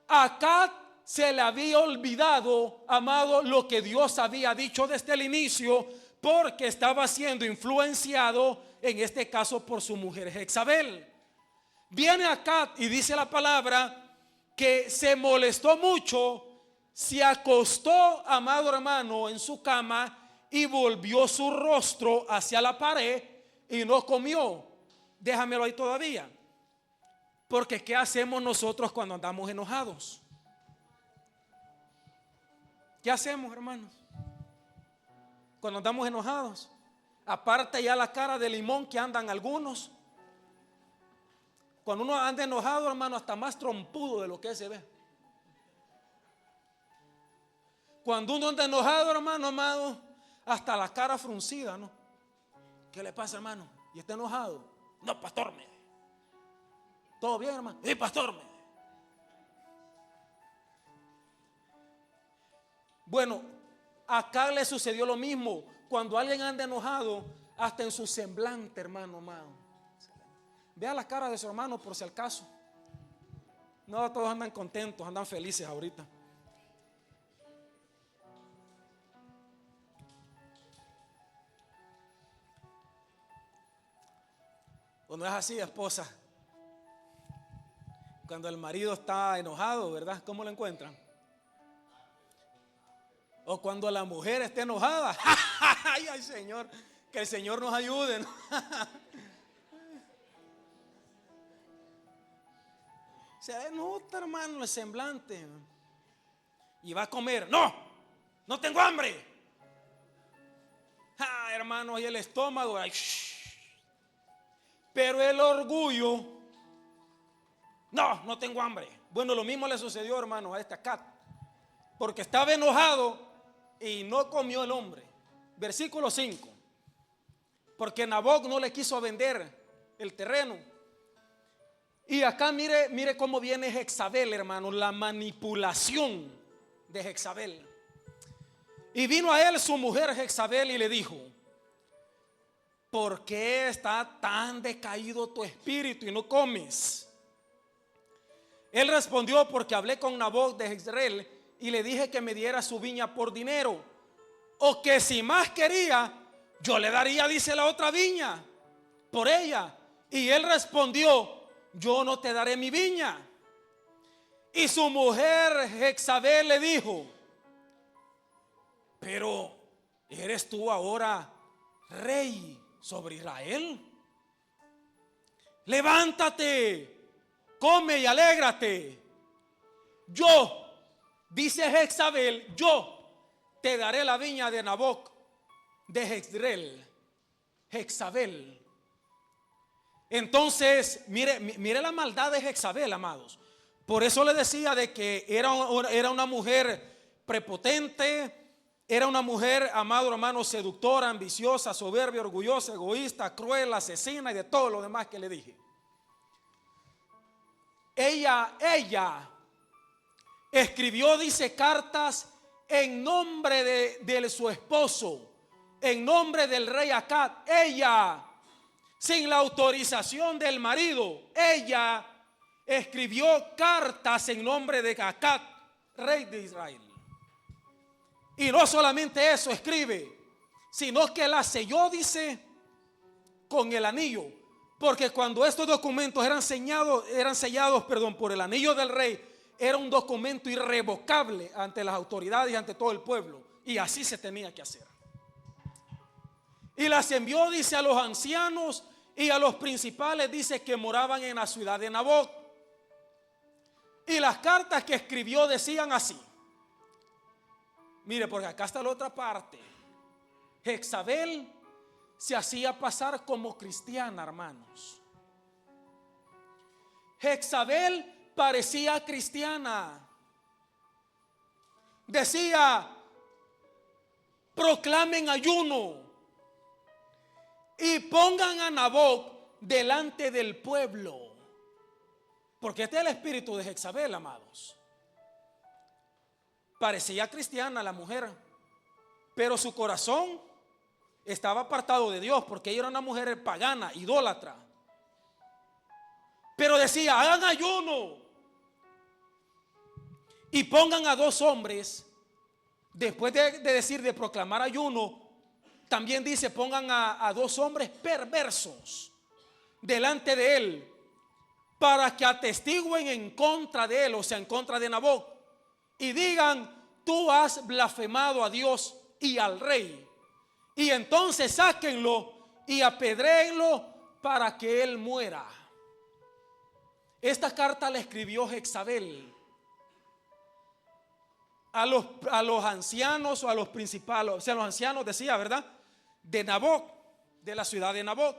Acab se le había olvidado, amado, lo que Dios había dicho desde el inicio, porque estaba siendo influenciado, en este caso, por su mujer Jezabel. Viene Acab y dice la palabra que se molestó mucho, se acostó, amado hermano, en su cama y volvió su rostro hacia la pared y no comió. Déjamelo ahí todavía, porque ¿qué hacemos nosotros cuando andamos enojados? ¿Qué hacemos, hermanos? Cuando andamos enojados, aparte ya la cara de limón que andan algunos. Cuando uno anda enojado, hermano, hasta más trompudo de lo que se ve. Cuando uno anda enojado, hermano, amado, hasta la cara fruncida, ¿no? ¿Qué le pasa, hermano? ¿Y está enojado? No, pastor, me. ¿Todo bien, hermano? Sí, pastor, me. Bueno, acá le sucedió lo mismo. Cuando alguien anda enojado, hasta en su semblante, hermano, amado. Vea la cara de su hermano por si al caso. No, todos andan contentos, andan felices ahorita. ¿O no es así, esposa? Cuando el marido está enojado, ¿verdad? ¿Cómo lo encuentran? O cuando la mujer está enojada. Ay, ay, Señor, que el Señor nos ayude, ¿no? Se nota, hermano, el semblante. Y va a comer. No, no tengo hambre. Ah, hermano, y el estómago. Ay, pero el orgullo, no tengo hambre. Bueno, lo mismo le sucedió, hermano, a esta Cat, porque estaba enojado y no comió el hombre. Versículo 5. Porque Nabot no le quiso vender el terreno. Y acá mire cómo viene Jezabel, hermano, la manipulación de Jezabel. Y vino a él su mujer Jezabel y le dijo: ¿por qué está tan decaído tu espíritu y no comes? Él respondió: porque hablé con Nabot de Jezreel y le dije que me diera su viña por dinero, o que si más quería, yo le daría, dice, la otra viña por ella. Y él respondió: yo no te daré mi viña. Y su mujer Jezabel le dijo: pero ¿eres tú ahora rey sobre Israel? Levántate, come y alégrate. Yo, dice Jezabel, yo te daré la viña de Nabot de Jezreel. Jezabel. Entonces, mire la maldad de Jezabel, amados. Por eso le decía de que era una mujer prepotente, Era una mujer, amado hermano, seductora, ambiciosa, soberbia, orgullosa, egoísta, cruel, asesina y de todo lo demás que le dije. Ella escribió, dice, cartas en nombre de su esposo, en nombre del rey Acab. Ella, sin la autorización del marido, ella escribió cartas en nombre de Acab, rey de Israel. Y no solamente eso escribe, sino que la selló, dice, con el anillo. Porque cuando estos documentos eran sellados por el anillo del rey, era un documento irrevocable ante las autoridades y ante todo el pueblo. Y así se tenía que hacer. Y las envió, dice, a los ancianos y a los principales, dice, que moraban en la ciudad de Naboc. Y las cartas que escribió decían así. Mire, porque acá está la otra parte. Jezabel se hacía pasar como cristiana, hermanos. Jezabel parecía cristiana. Decía: proclamen ayuno y pongan a Naboc delante del pueblo. Porque este es el espíritu de Jezabel, amados. Parecía cristiana la mujer, pero su corazón estaba apartado de Dios, porque ella era una mujer pagana, idólatra. Pero decía: hagan ayuno y pongan a 2 hombres. Después de proclamar ayuno, también dice: pongan a 2 hombres perversos delante de él, para que atestiguen en contra de él, o sea, en contra de Naboc, y digan: tú has blasfemado a Dios y al rey. Y entonces sáquenlo y apedréenlo para que él muera. Esta carta la escribió Jezabel a los ancianos o a los principales, o sea, los ancianos, decía, ¿verdad?, de Naboc, de la ciudad de Naboc.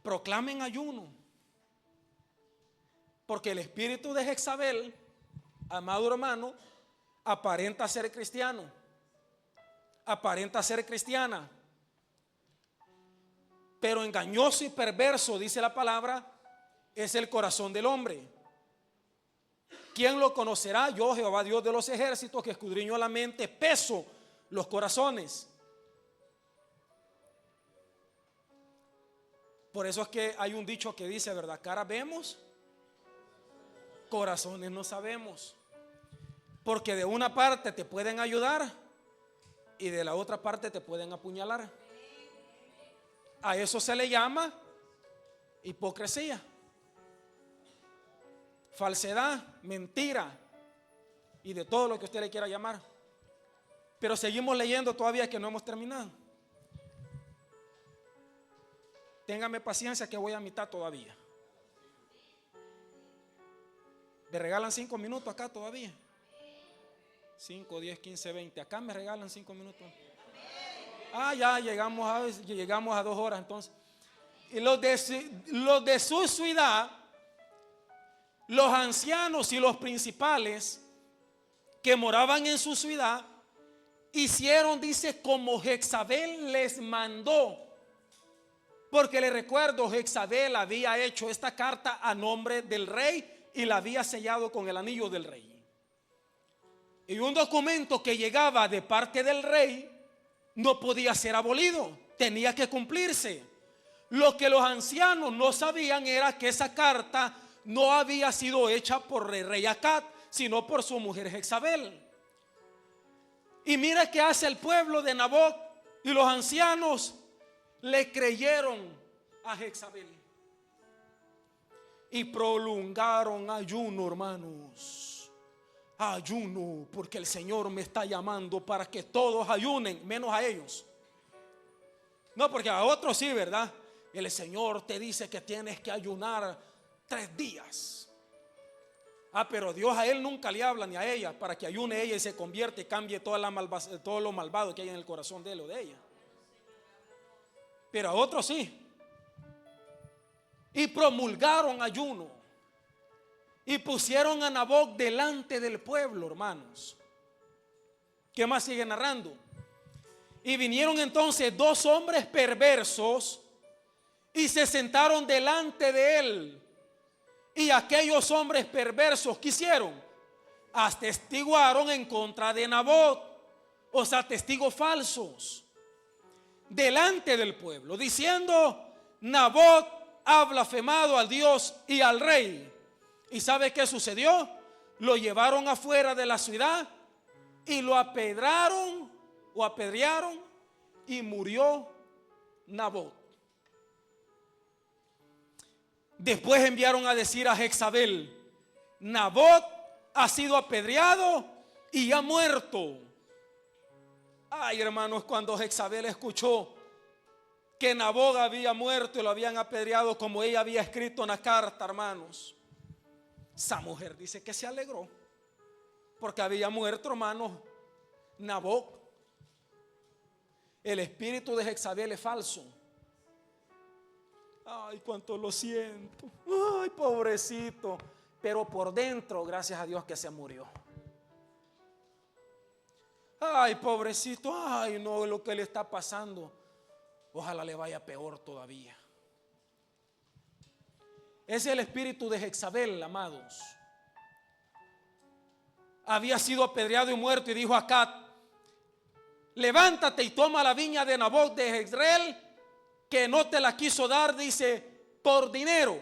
Proclamen ayuno, porque el espíritu de Jezabel, amado hermano, aparenta ser cristiano, aparenta ser cristiana, pero engañoso y perverso, dice la palabra, es el corazón del hombre. ¿Quién lo conocerá? Yo, Jehová Dios de los ejércitos, que escudriño la mente, peso los corazones. Por eso es que hay un dicho que dice, ¿verdad?, cara vemos, corazones no sabemos. Porque de una parte te pueden ayudar y de la otra parte te pueden apuñalar. A eso se le llama hipocresía, falsedad, mentira y de todo lo que usted le quiera llamar. Pero seguimos leyendo todavía, que no hemos terminado. Téngame paciencia que voy a mitad todavía. ¿Me regalan 5 minutos acá todavía? 5, 10, 15, 20. Acá me regalan 5 minutos. Ya llegamos a 2 horas entonces. Y los de su ciudad, los ancianos y los principales que moraban en su ciudad, hicieron, dice, como Jezabel les mandó. Porque le recuerdo, Jezabel había hecho esta carta a nombre del rey y la había sellado con el anillo del rey. Y un documento que llegaba de parte del rey no podía ser abolido, tenía que cumplirse. Lo que los ancianos no sabían era que esa carta no había sido hecha por el rey Acab, sino por su mujer Jezabel. Y mira qué hace el pueblo de Naboc y los ancianos. Le creyeron a Jezabel y prolongaron ayuno, hermanos. Ayuno, porque el Señor me está llamando para que todos ayunen, menos a ellos. No, porque a otros sí, ¿verdad? El Señor te dice que tienes que ayunar 3 días. Pero Dios a él nunca le habla, ni a ella, para que ayune ella y se convierta y cambie todo lo malvado que hay en el corazón de él o de ella. Pero a otros sí. Y promulgaron ayuno y pusieron a Naboc delante del pueblo, hermanos. ¿Qué más sigue narrando? Y vinieron entonces 2 hombres perversos y se sentaron delante de él. Y aquellos hombres perversos, ¿qué hicieron? Atestiguaron en contra de Nabot, o sea, testigos falsos, delante del pueblo, diciendo: Nabot ha blasfemado al Dios y al rey. ¿Y sabe qué sucedió? Lo llevaron afuera de la ciudad y lo apedrearon y murió Nabot. Después enviaron a decir a Jezabel: Nabot ha sido apedreado y ha muerto. Ay, hermanos, cuando Jezabel escuchó que Nabot había muerto y lo habían apedreado como ella había escrito en la carta, hermanos, esa mujer dice que se alegró porque había muerto, hermanos, Nabot. El espíritu de Jezabel es falso. Ay, cuánto lo siento. Ay, pobrecito. Pero por dentro, gracias a Dios que se murió. Ay, pobrecito. Ay, no, lo que le está pasando, ojalá le vaya peor todavía. Es el espíritu de Jezabel, amados. Había sido apedreado y muerto, y dijo a Acab: levántate y toma la viña de Nabot de Jezreel, que no te la quiso dar, dice, por dinero,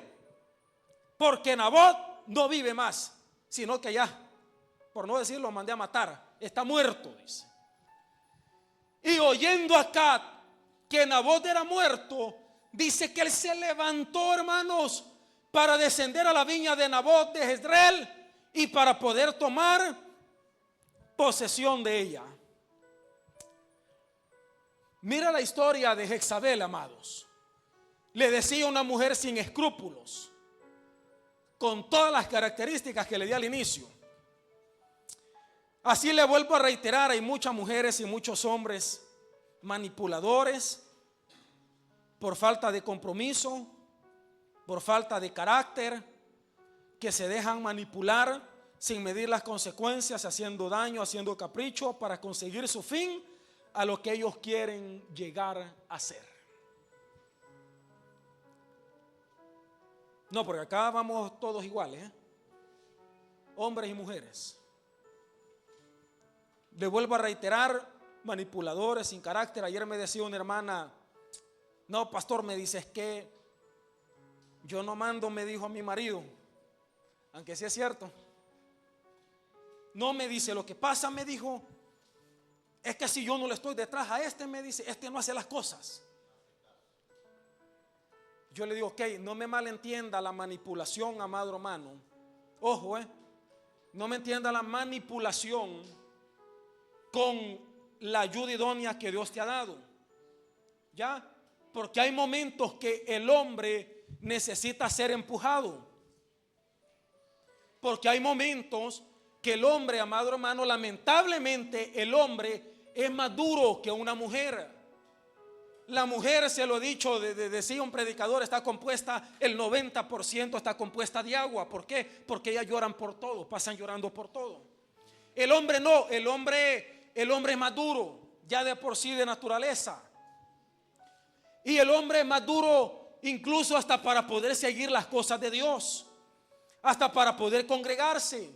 porque Nabot no vive más, sino que ya, por no decirlo, lo mandé a matar, está muerto, dice. Y oyendo Acab que Nabot era muerto, dice que él se levantó, hermanos, para descender a la viña de Nabot de Jezreel y para poder tomar posesión de ella. Mira la historia de Jezabel, amados. Le decía una mujer sin escrúpulos, con todas las características que le di al inicio. Así le vuelvo a reiterar: hay muchas mujeres y muchos hombres manipuladores por falta de compromiso, por falta de carácter, que se dejan manipular sin medir las consecuencias, haciendo daño, haciendo capricho para conseguir su fin, a lo que ellos quieren llegar a hacer. No, porque acá vamos todos iguales, hombres y mujeres. Le vuelvo a reiterar: manipuladores sin carácter. Ayer me decía una hermana: no, pastor, me dice, es que yo no mando, me dijo a mi marido, aunque sí es cierto. No, me dice, lo que pasa, me dijo, es que si yo no le estoy detrás a este, me dice, este no hace las cosas. Yo le digo: ok, no me malentienda la manipulación, amado hermano. Ojo, no me entienda la manipulación con la ayuda idónea que Dios te ha dado. ¿Ya? Porque hay momentos que el hombre necesita ser empujado. Porque hay momentos que el hombre, amado hermano, lamentablemente el hombre es más duro que una mujer. La mujer, se lo he dicho, decía un predicador, está compuesta, el 90% está compuesta de agua. ¿Por qué? Porque ellas lloran por todo, pasan llorando por todo. El hombre no, el hombre es más duro, ya de por sí de naturaleza. Y el hombre es más duro incluso hasta para poder seguir las cosas de Dios, hasta para poder congregarse.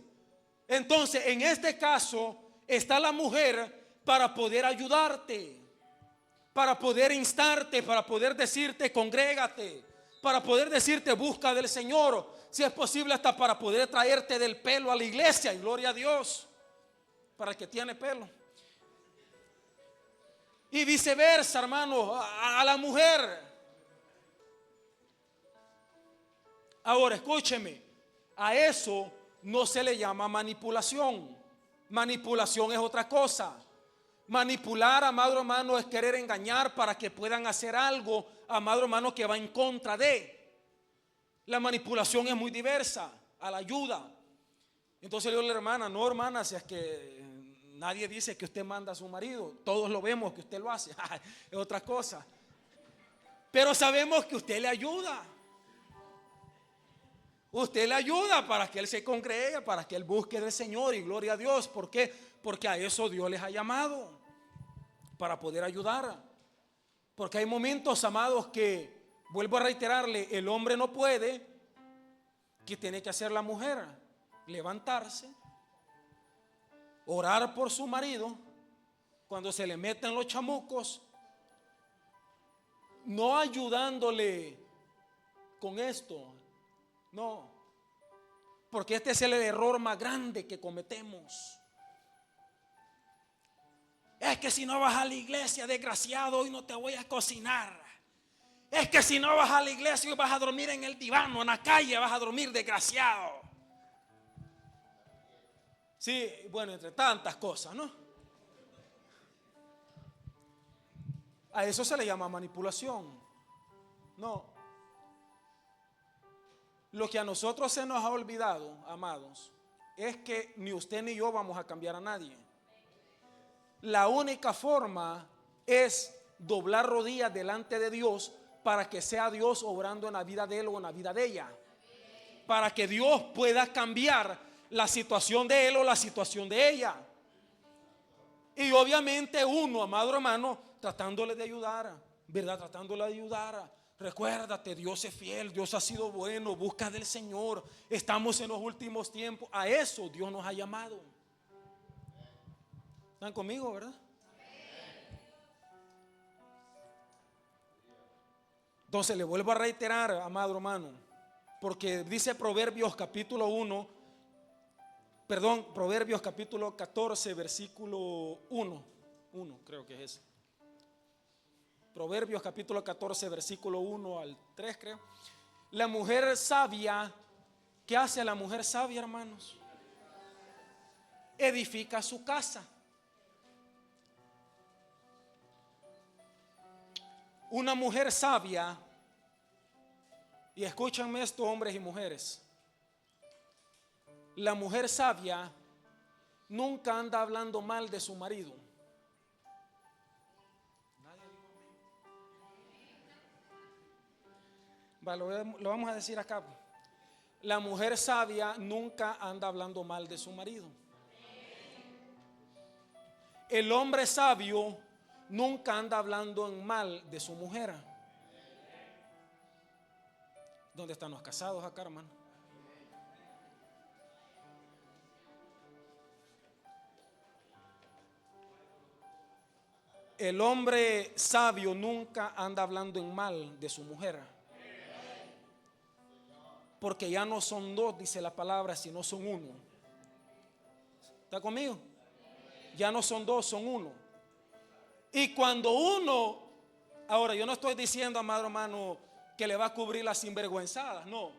Entonces, en este caso está la mujer para poder ayudarte, para poder instarte, para poder decirte congrégate, para poder decirte busca del Señor, si es posible hasta para poder traerte del pelo a la iglesia, y gloria a Dios para el que tiene pelo. Y viceversa, hermano, a la mujer. Ahora escúcheme, a eso no se le llama manipulación. Manipulación es otra cosa. Manipular, amado hermano, es querer engañar para que puedan hacer algo, amado hermano, que va en contra de. La manipulación es muy diversa a la ayuda. Entonces le digo a la hermana: no, hermana, si es que nadie dice que usted manda a su marido, todos lo vemos que usted lo hace, es otra cosa. Pero sabemos que usted le ayuda. Usted le ayuda para que él se congregue, para que él busque del Señor, y gloria a Dios. ¿Por qué? porque a eso Dios les ha llamado, para poder ayudar. Porque hay momentos, amados, que, vuelvo a reiterarle, el hombre no puede, que tiene que hacer la mujer, levantarse, orar por su marido, cuando se le meten los chamucos, no ayudándole con esto, no, porque este es el error más grande que cometemos. Es que si no vas a la iglesia, desgraciado, hoy no te voy a cocinar. Es que si no vas a la iglesia, hoy vas a dormir en el diván o en la calle, vas a dormir, desgraciado. Sí, bueno, entre tantas cosas, ¿no? A eso se le llama manipulación. No. Lo que a nosotros se nos ha olvidado, amados, es que ni usted ni yo vamos a cambiar a nadie. La única forma es doblar rodillas delante de Dios para que sea Dios obrando en la vida de él o en la vida de ella. Para que Dios pueda cambiar la situación de él o la situación de ella. Y obviamente uno, amado hermano, tratándole de ayudar, ¿verdad? Tratándole de ayudar. Recuérdate, Dios es fiel, Dios ha sido bueno, busca del Señor. Estamos en los últimos tiempos. A eso Dios nos ha llamado. ¿Están conmigo, verdad? Entonces le vuelvo a reiterar, amado hermano, porque dice Proverbios capítulo 1, Proverbios capítulo 14, versículo 1, creo que es ese. Proverbios capítulo 14, versículo 1 al 3, creo. La mujer sabia, ¿qué hace la mujer sabia, hermanos? Edifica su casa. Una mujer sabia, y escúchenme esto, hombres y mujeres, la mujer sabia nunca anda hablando mal de su marido. Lo vamos a decir acá. La mujer sabia nunca anda hablando mal de su marido. El hombre sabio nunca anda hablando en mal de su mujer. ¿Dónde están los casados acá, hermano? El hombre sabio nunca anda hablando en mal de su mujer. Porque ya no son dos, dice la palabra, sino son uno. ¿Está conmigo? Ya no son dos, son uno. Y cuando uno, ahora yo no estoy diciendo, amado hermano, que le va a cubrir las sinvergüenzadas, no. O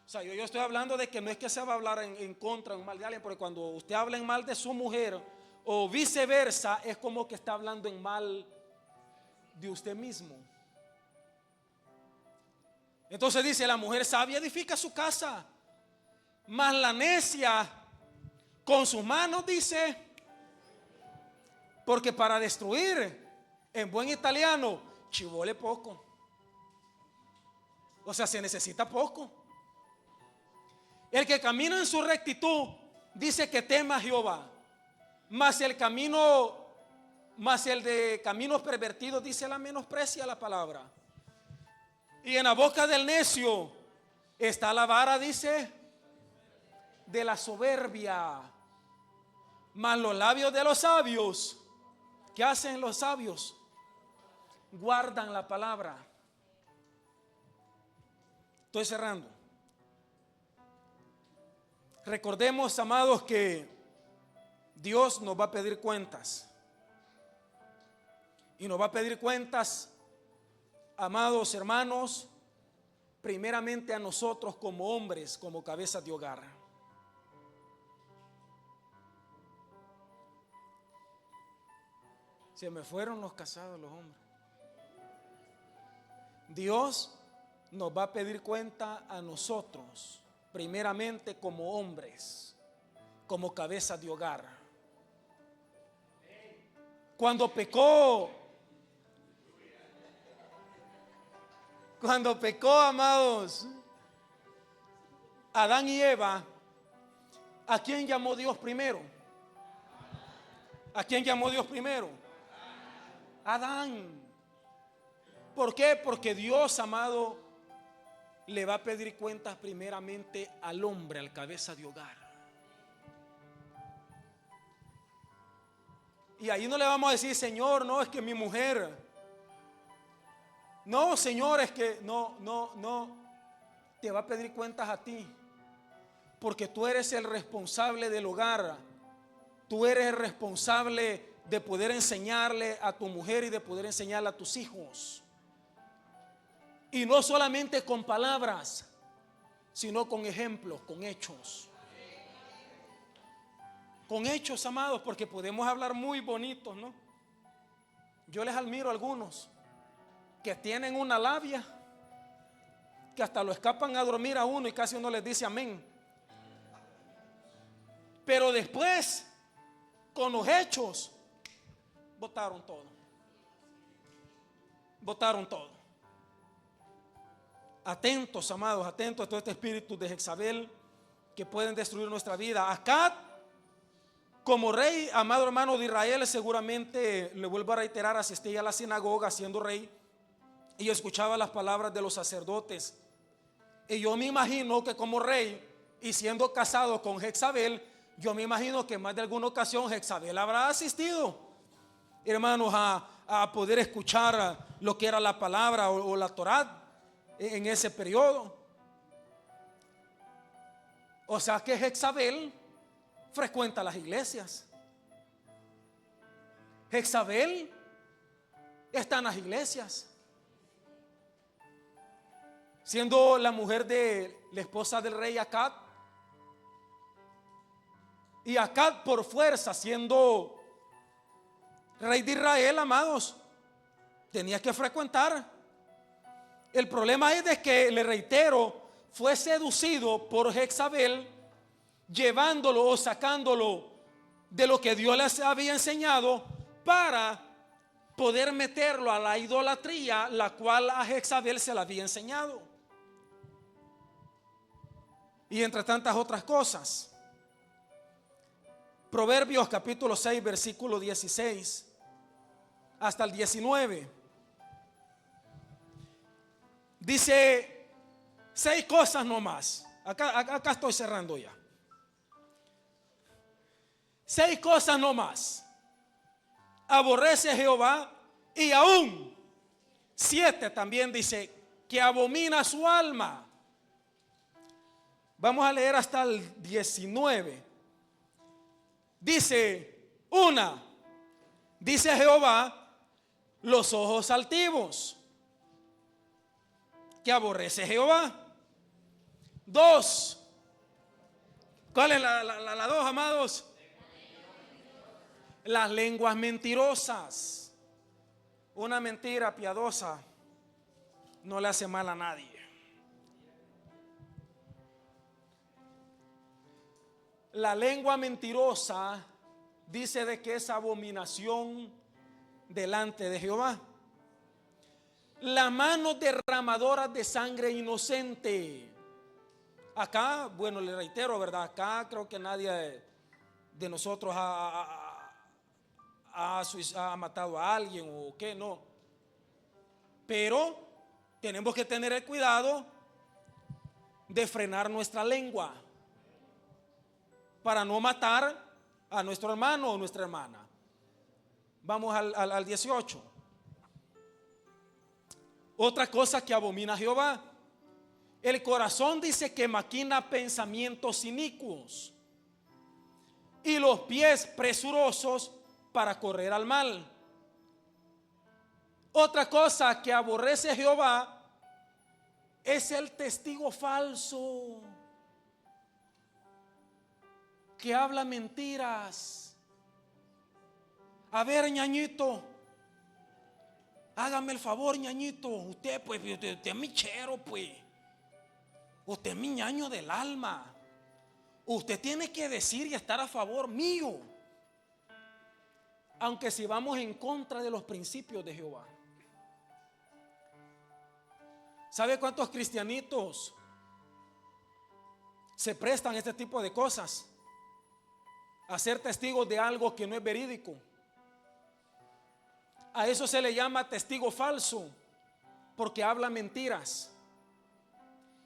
sea, yo estoy hablando de que no es que se va a hablar en contra, en mal de alguien, porque cuando usted habla en mal de su mujer o viceversa, es como que está hablando en mal de usted mismo. Entonces dice, la mujer sabia edifica su casa, mas la necia con sus manos, dice, porque para destruir, en buen italiano, ci vuole poco. O sea, se necesita poco. El que camina en su rectitud dice que tema a Jehová, mas el de caminos pervertidos, dice, la menosprecia la palabra. Y en la boca del necio está la vara, dice, de la soberbia. Mas los labios de los sabios, ¿qué hacen los sabios? Guardan la palabra. Estoy cerrando. Recordemos, amados, que Dios nos va a pedir cuentas. Y nos va a pedir cuentas, amados hermanos, primeramente a nosotros como hombres, como cabezas de hogar. Se me fueron los casados, los hombres. Dios nos va a pedir cuenta a nosotros, primeramente como hombres, como cabezas de hogar. Cuando pecó, amados, Adán y Eva, ¿a quién llamó Dios primero? ¿A quién llamó Dios primero? Adán. ¿Por qué? Porque Dios, amado, le va a pedir cuentas primeramente al hombre, al cabeza de hogar. Y ahí no le vamos a decir, Señor, no, es que mi mujer. No, Señor, es que no. Te va a pedir cuentas a ti. Porque tú eres el responsable del hogar. Tú eres el responsable de poder enseñarle a tu mujer y de poder enseñarle a tus hijos. Y no solamente con palabras, sino con ejemplos, con hechos. Con hechos, amados, porque podemos hablar muy bonitos, ¿no? Yo les admiro a algunos que tienen una labia que hasta lo escapan a dormir a uno y casi uno les dice amén. Pero después, con los hechos, botaron todo. Botaron todo. Atentos, amados, atentos a todo este espíritu de Jezabel que pueden destruir nuestra vida. Acá, como rey, amado hermano de Israel, seguramente, le vuelvo a reiterar, asistía a la sinagoga siendo rey y escuchaba las palabras de los sacerdotes. Y yo me imagino que como rey y siendo casado con Jezabel, yo me imagino que en más de alguna ocasión Jezabel habrá asistido, hermanos, a poder escuchar lo que era la palabra o la Torá en ese periodo. O sea que Jezabel frecuenta las iglesias. Jezabel está en las iglesias, siendo la mujer de la esposa del rey Acab. Y Acab, por fuerza, siendo rey de Israel, amados, tenía que frecuentar. El problema es de que, le reitero, fue seducido por Jezabel, llevándolo o sacándolo de lo que Dios les había enseñado para poder meterlo a la idolatría, la cual a Jezabel se la había enseñado. Y entre tantas otras cosas. Proverbios capítulo 6, versículo 16 hasta el 19. Dice 6 cosas nomás. Acá estoy cerrando ya. 6 cosas nomás aborrece Jehová, y aún 7 también dice que abomina su alma. Vamos a leer hasta el 19. Dice: 1, dice Jehová, los ojos altivos, que aborrece Jehová. 2, ¿cuál es la 2, amados? Las lenguas mentirosas. Una mentira piadosa no le hace mal a nadie. La lengua mentirosa dice de que es abominación delante de Jehová. Las manos derramadoras de sangre inocente. Acá, bueno, le reitero, ¿verdad? Acá creo que nadie de nosotros ha matado a alguien o qué, no. Pero tenemos que tener el cuidado de frenar nuestra lengua para no matar a nuestro hermano o nuestra hermana. Vamos al 18. Otra cosa que abomina Jehová: el corazón, dice, que maquina pensamientos inicuos, y los pies presurosos para correr al mal. Otra cosa que aborrece Jehová es el testigo falso, que habla mentiras. A ver, ñañito, hágame el favor, ñañito. Usted, pues, usted es mi chero, pues. Usted es mi ñaño del alma. Usted tiene que decir y estar a favor mío, aunque si vamos en contra de los principios de Jehová. ¿Sabe cuántos cristianitos se prestan a este tipo de cosas? a ser testigos de algo que no es verídico. A eso se le llama testigo falso, porque habla mentiras.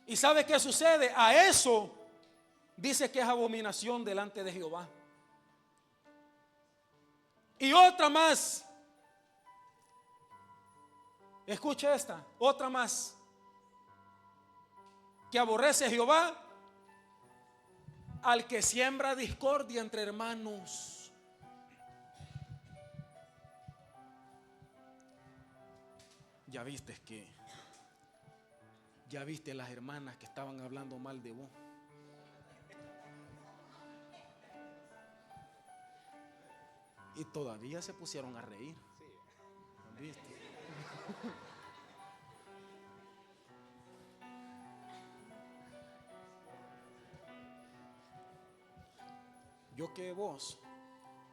¿Y sabe qué sucede? A eso dice que es abominación delante de Jehová. Y otra más. Escuche esta, otra más. Que aborrece a Jehová al que siembra discordia entre hermanos. Ya viste las hermanas que estaban hablando mal de vos. Y todavía se pusieron a reír. ¿Viste? Yo que vos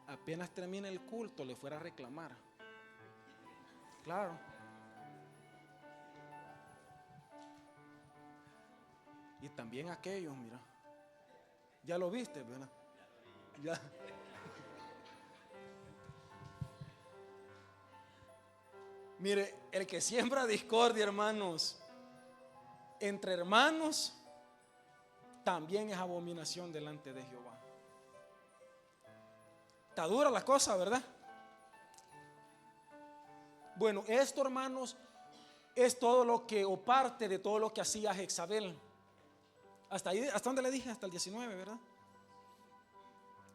apenas termine el culto le fuera a reclamar. Claro. Y también aquellos, mira. Ya lo viste, ¿verdad? Ya. Mire, el que siembra discordia, hermanos, entre hermanos, también es abominación delante de Jehová. Está dura la cosa, ¿verdad? Bueno, esto, hermanos, es todo lo que, o parte de todo lo que hacía Jezabel. Hasta ahí, ¿hasta dónde le dije? Hasta el 19, ¿verdad?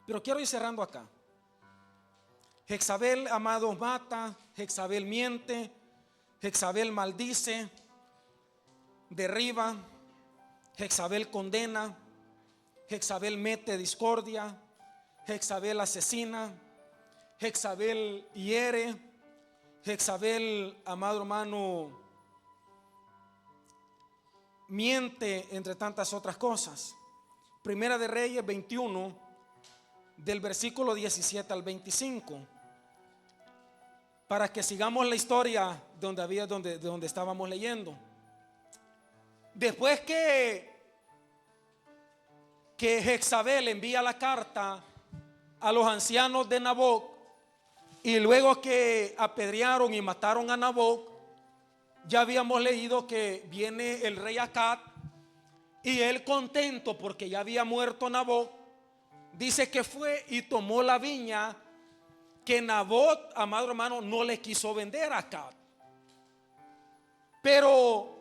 Pero quiero ir cerrando acá. Jezabel, amados, mata. Jezabel miente. Jezabel maldice. Derriba. Jezabel condena. Jezabel mete discordia. Jezabel asesina. Jezabel hiere. Jezabel, amado hermano, miente, entre tantas otras cosas. Primera de Reyes 21, del versículo 17 al 25, para que sigamos la historia de donde estábamos leyendo. Después que Jezabel envía la carta a los ancianos de Naboc, y luego que apedrearon y mataron a Naboc, ya habíamos leído que viene el rey Acab, y él, contento porque ya había muerto Naboc, dice que fue y tomó la viña que Nabot, amado hermano, no le quiso vender a Acab. Pero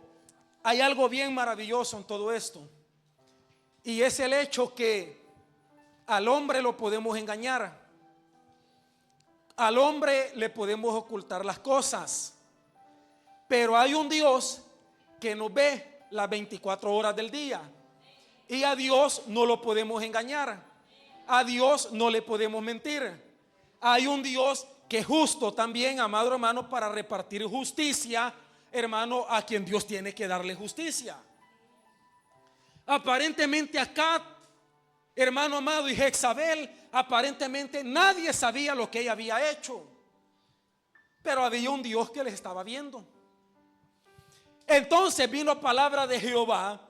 hay algo bien maravilloso en todo esto, y es el hecho que al hombre lo podemos engañar. Al hombre le podemos ocultar las cosas, pero hay un Dios que nos ve las 24 horas del día, y a Dios no lo podemos engañar. A Dios no le podemos mentir. Hay un Dios que es justo también, amado hermano, para repartir justicia, hermano, a quien Dios tiene que darle justicia. Aparentemente acá, hermano amado, y Jezabel, aparentemente nadie sabía lo que ella había hecho, pero había un Dios que les estaba viendo. Entonces vino palabra de Jehová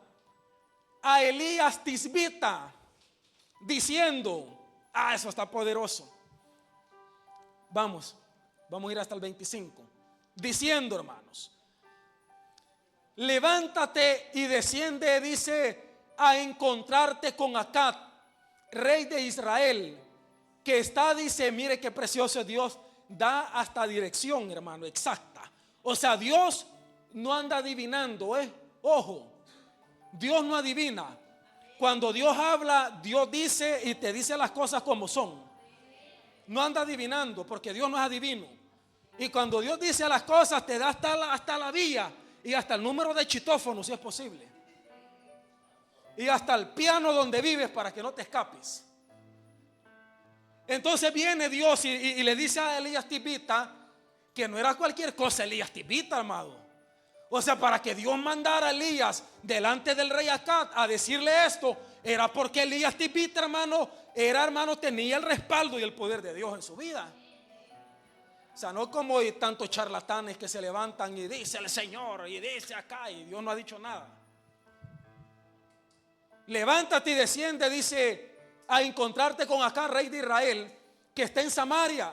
a Elías Tisbita, diciendo, eso está poderoso. Vamos a ir hasta el 25, diciendo, hermanos, levántate y desciende, dice, a encontrarte con Acab, rey de Israel, que está, dice, mire qué precioso Dios, da hasta dirección, hermano, exacta. O sea, Dios no anda adivinando, ojo, Dios no adivina. Cuando Dios habla, Dios dice y te dice las cosas como son. No anda adivinando, porque Dios no es adivino. Y cuando Dios dice las cosas, te da hasta la vía y hasta el número de chitófono, si es posible, y hasta el piano donde vives, para que no te escapes. Entonces viene Dios y le dice a Elías Tisbita, que no era cualquier cosa Elías Tisbita, amado. O sea, para que Dios mandara a Elías delante del rey Acab a decirle esto, era porque Elías Tisbita, hermano, tenía el respaldo y el poder de Dios en su vida. O sea, no como hay tantos charlatanes que se levantan y dice el Señor y dice acá, y Dios no ha dicho nada. Levántate y desciende, dice, a encontrarte con Acab, rey de Israel, que está en Samaria.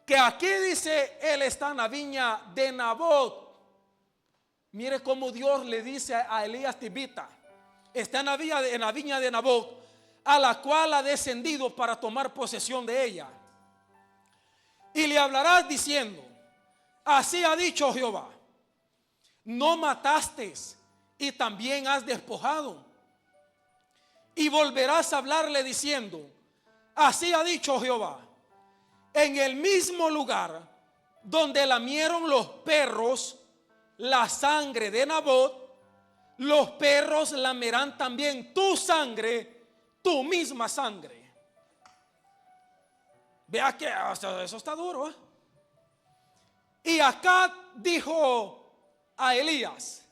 Que aquí dice, él está en la viña de Nabot. Mire cómo Dios le dice a Elías Tibita, está en la viña de Nabot, a la cual ha descendido para tomar posesión de ella. Y le hablarás diciendo, así ha dicho Jehová, no mataste y también has despojado. Y volverás a hablarle diciendo, así ha dicho Jehová, en el mismo lugar donde lamieron los perros la sangre de Nabot, los perros lamerán también tu sangre, tu misma sangre. Vea que eso está duro, ¿eh? Y Acab dijo a Elías,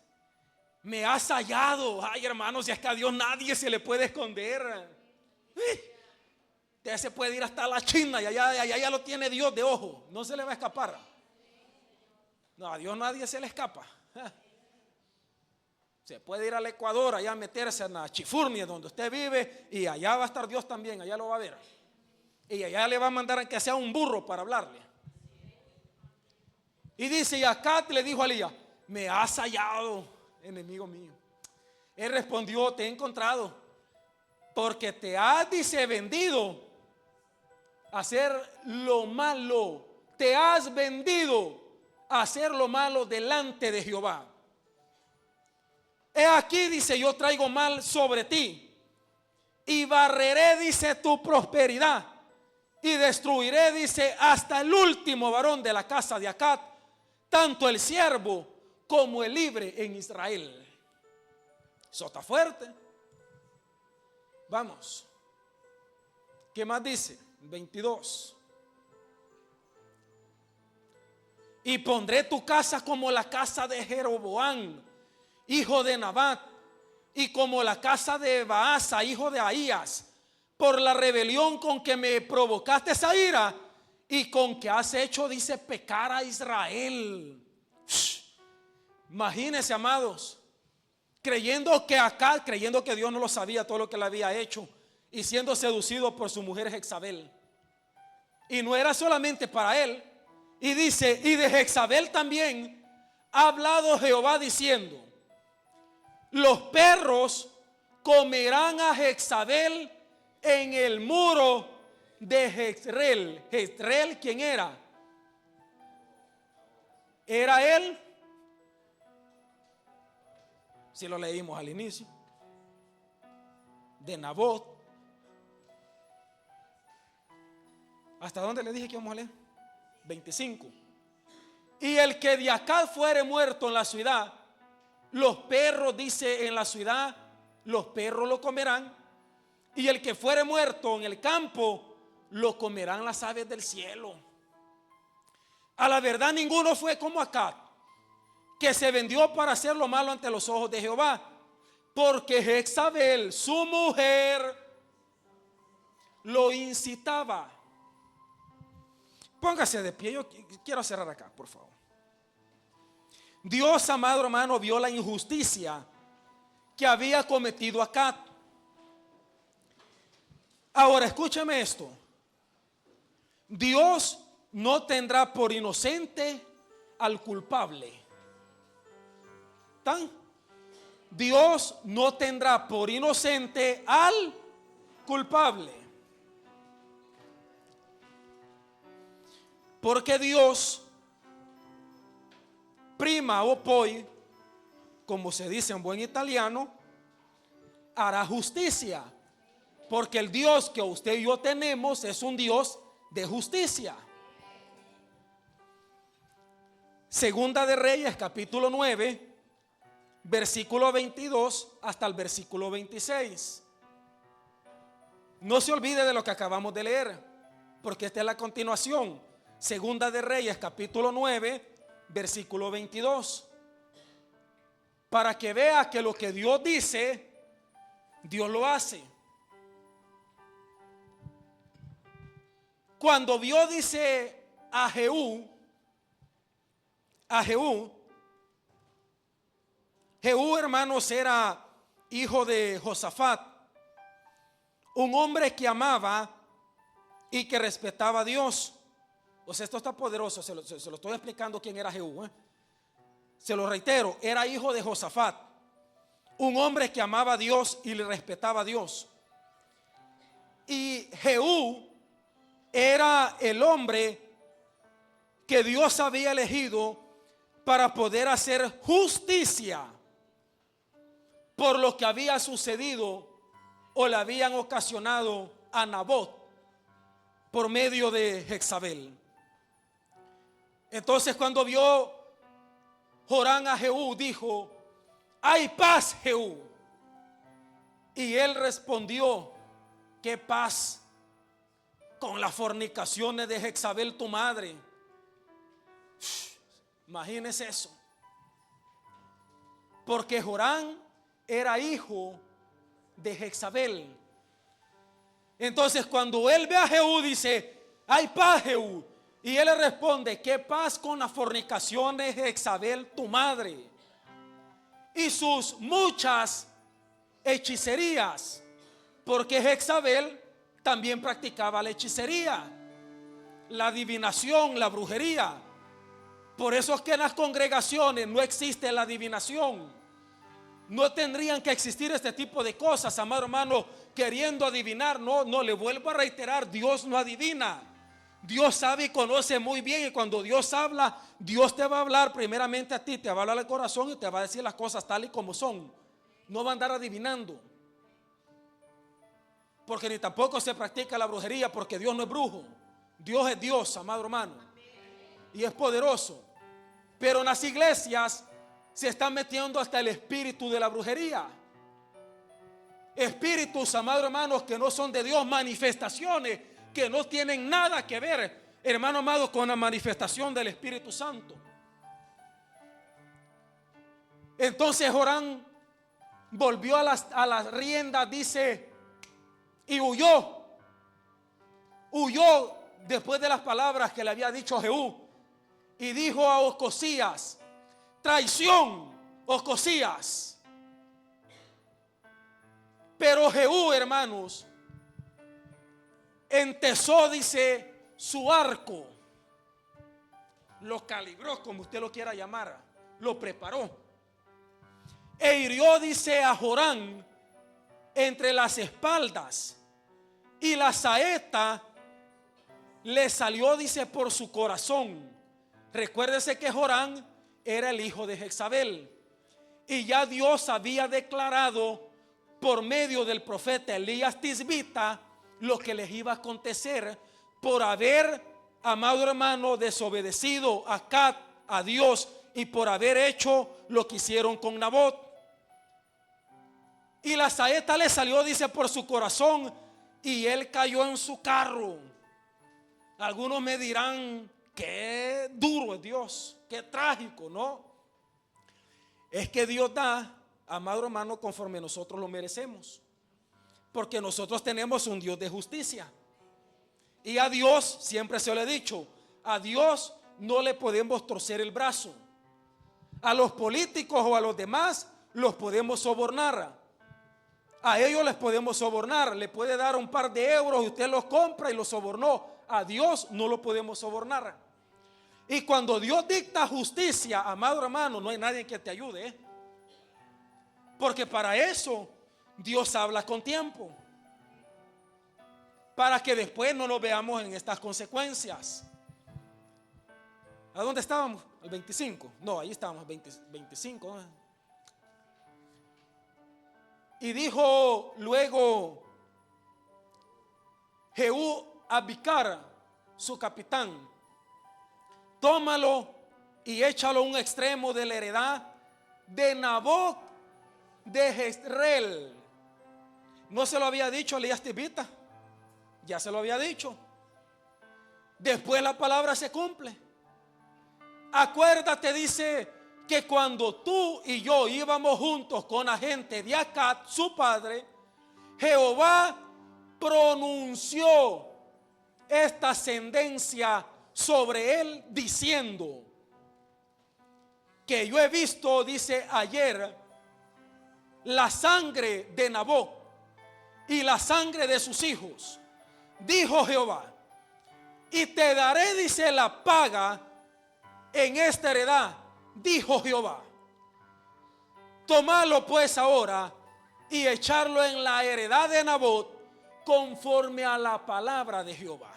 me has hallado. Ay, hermanos, si es que a Dios nadie se le puede esconder. Usted se puede ir hasta la China y allá ya lo tiene Dios de ojo, no se le va a escapar. No, a Dios nadie se le escapa. Se puede ir al Ecuador, allá meterse en la Chifurnia donde usted vive, y allá va a estar Dios también, allá lo va a ver. Y allá le va a mandar a que sea un burro para hablarle. Y dice, y Acab le dijo a Elías, me has hallado, enemigo mío. Él respondió, te he encontrado, porque te has, dice, vendido a hacer lo malo. Te has vendido a hacer lo malo delante de Jehová. He aquí, dice, yo traigo mal sobre ti y barreré, dice, tu prosperidad y destruiré, dice, hasta el último varón de la casa de Acab, tanto el siervo como el libre en Israel. Eso está fuerte. Vamos. ¿Qué más dice? 22. Y pondré tu casa como la casa de Jeroboam, hijo de Nabat, y como la casa de Baasa, hijo de Ahías, por la rebelión con que me provocaste esa ira y con que has hecho, dice, pecar a Israel. Imagínense, amados, creyendo que Dios no lo sabía todo lo que le había hecho, y siendo seducido por su mujer Jezabel. Y no era solamente para él. Y dice, y de Jezabel también ha hablado Jehová diciendo, los perros comerán a Jezabel en el muro de Jezreel. Jezreel, ¿quién era? ¿Era él? Si lo leímos al inicio. De Nabot. ¿Hasta dónde le dije que íbamos a leer? 25. Y el que de Acab fuere muerto en la ciudad, los perros, dice, en la ciudad, los perros lo comerán. Y el que fuere muerto en el campo, lo comerán las aves del cielo. A la verdad, ninguno fue como Acab, que se vendió para hacer lo malo ante los ojos de Jehová, porque Jezabel, su mujer, lo incitaba. Póngase de pie, yo quiero cerrar acá, por favor. Dios, amado hermano, vio la injusticia que había cometido Acab. Ahora, escúcheme esto. Dios no tendrá por inocente al culpable. ¿Tan? Dios no tendrá por inocente al culpable. Porque Dios prima o poi, como se dice en buen italiano, hará justicia. Porque el Dios que usted y yo tenemos es un Dios de justicia. Segunda de Reyes, capítulo 9, versículo 22 hasta el versículo 26. No se olvide de lo que acabamos de leer, porque esta es la continuación. Segunda de Reyes, capítulo 9, versículo 22. Para que vea que lo que Dios dice, Dios lo hace. Cuando vio, dice, a Jehú, hermanos, era hijo de Josafat, un hombre que amaba y que respetaba a Dios. O sea, esto está poderoso, se lo estoy explicando quién era Jehú, ¿eh? Se lo reitero, era hijo de Josafat, un hombre que amaba a Dios y le respetaba a Dios. Y Jehú era el hombre que Dios había elegido para poder hacer justicia por lo que había sucedido o le habían ocasionado a Nabot por medio de Jezabel. Entonces, cuando vio Jorán a Jehú, dijo: hay paz, Jehú. Y él respondió: ¿qué paz? Con las fornicaciones de Jezabel tu madre. Imagínese eso. Porque Jorán era hijo de Jezabel. Entonces, cuando él ve a Jehú, dice: hay paz, Jehú. Y él le responde: ¿qué paz con las fornicaciones de Jezabel tu madre y sus muchas hechicerías? Porque Jezabel también practicaba la hechicería, la adivinación, la brujería. Por eso es que en las congregaciones no existe la adivinación. No tendrían que existir este tipo de cosas, amado hermano, queriendo adivinar. No, le vuelvo a reiterar: Dios no adivina. Dios sabe y conoce muy bien, y cuando Dios habla, Dios te va a hablar primeramente a ti, te va a hablar al corazón y te va a decir las cosas tal y como son. No va a andar adivinando. Porque ni tampoco se practica la brujería, porque Dios no es brujo. Dios es Dios, amado hermano, y es poderoso. Pero en las iglesias se está metiendo hasta el espíritu de la brujería. Espíritus, amados hermanos, que no son de Dios, manifestaciones que no tienen nada que ver, hermano amado, con la manifestación del Espíritu Santo. Entonces Jorán volvió a las riendas, dice, y huyó después de las palabras que le había dicho Jehú, y dijo a Ocosías: traición, Ocosías. Pero Jehú, hermanos, entesó, dice, su arco, lo calibró, como usted lo quiera llamar, lo preparó, e hirió, dice, a Jorán entre las espaldas, y la saeta le salió, dice, por su corazón. Recuérdese que Jorán era el hijo de Jezabel, y ya Dios había declarado por medio del profeta Elías Tisbita lo que les iba a acontecer por haber, amado hermano, desobedecido a Dios y por haber hecho lo que hicieron con Nabot. Y la saeta le salió, dice, por su corazón, y él cayó en su carro. Algunos me dirán: qué duro es Dios, qué trágico, ¿no? Es que Dios da, amado hermano, conforme nosotros lo merecemos, porque nosotros tenemos un Dios de justicia. Y a Dios, siempre se lo he dicho, a Dios no le podemos torcer el brazo. A los políticos o a los demás los podemos sobornar. A ellos les podemos sobornar. Le puede dar un par de euros y usted los compra y los sobornó. A Dios no lo podemos sobornar. Y cuando Dios dicta justicia, amado hermano, no hay nadie que te ayude, ¿eh? Porque para eso Dios habla con tiempo, para que después no nos veamos en estas consecuencias. ¿A dónde estábamos? El 25. No, ahí estábamos, 25. Y dijo luego Jehú a Bicar, su capitán: tómalo y échalo a un extremo de la heredad de Nabot de Jezreel. ¿No se lo había dicho Elías Tisbita? Ya se lo había dicho. Después la palabra se cumple. Acuérdate, dice, que cuando tú y yo íbamos juntos con la gente de Acat, su padre, Jehová pronunció esta sentencia sobre él, diciendo: que yo he visto, dice, ayer la sangre de Nabot y la sangre de sus hijos, dijo Jehová, y te daré, dice, la paga en esta heredad, dijo Jehová. Tomadlo pues ahora y echarlo en la heredad de Nabot, conforme a la palabra de Jehová.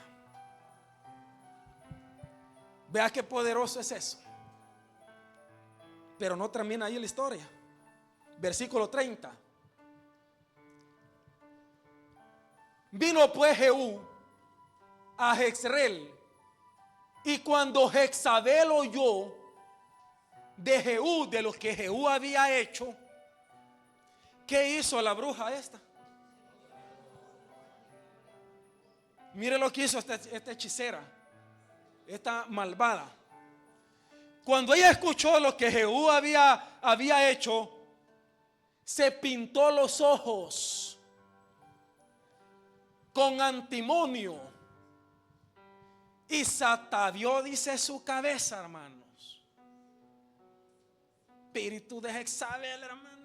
Vea qué poderoso es eso. Pero no termina ahí la historia. Versículo 30. Vino pues Jehú a Jezreel, y cuando Jezabel oyó de Jehú, de lo que Jehú había hecho, ¿qué hizo la bruja esta? Mire lo que hizo esta hechicera, esta malvada. Cuando ella escuchó lo que Jehú había hecho, se pintó los ojos con antimonio y se atavió, dice, su cabeza, hermanos. Espíritu de Jezabel, hermano.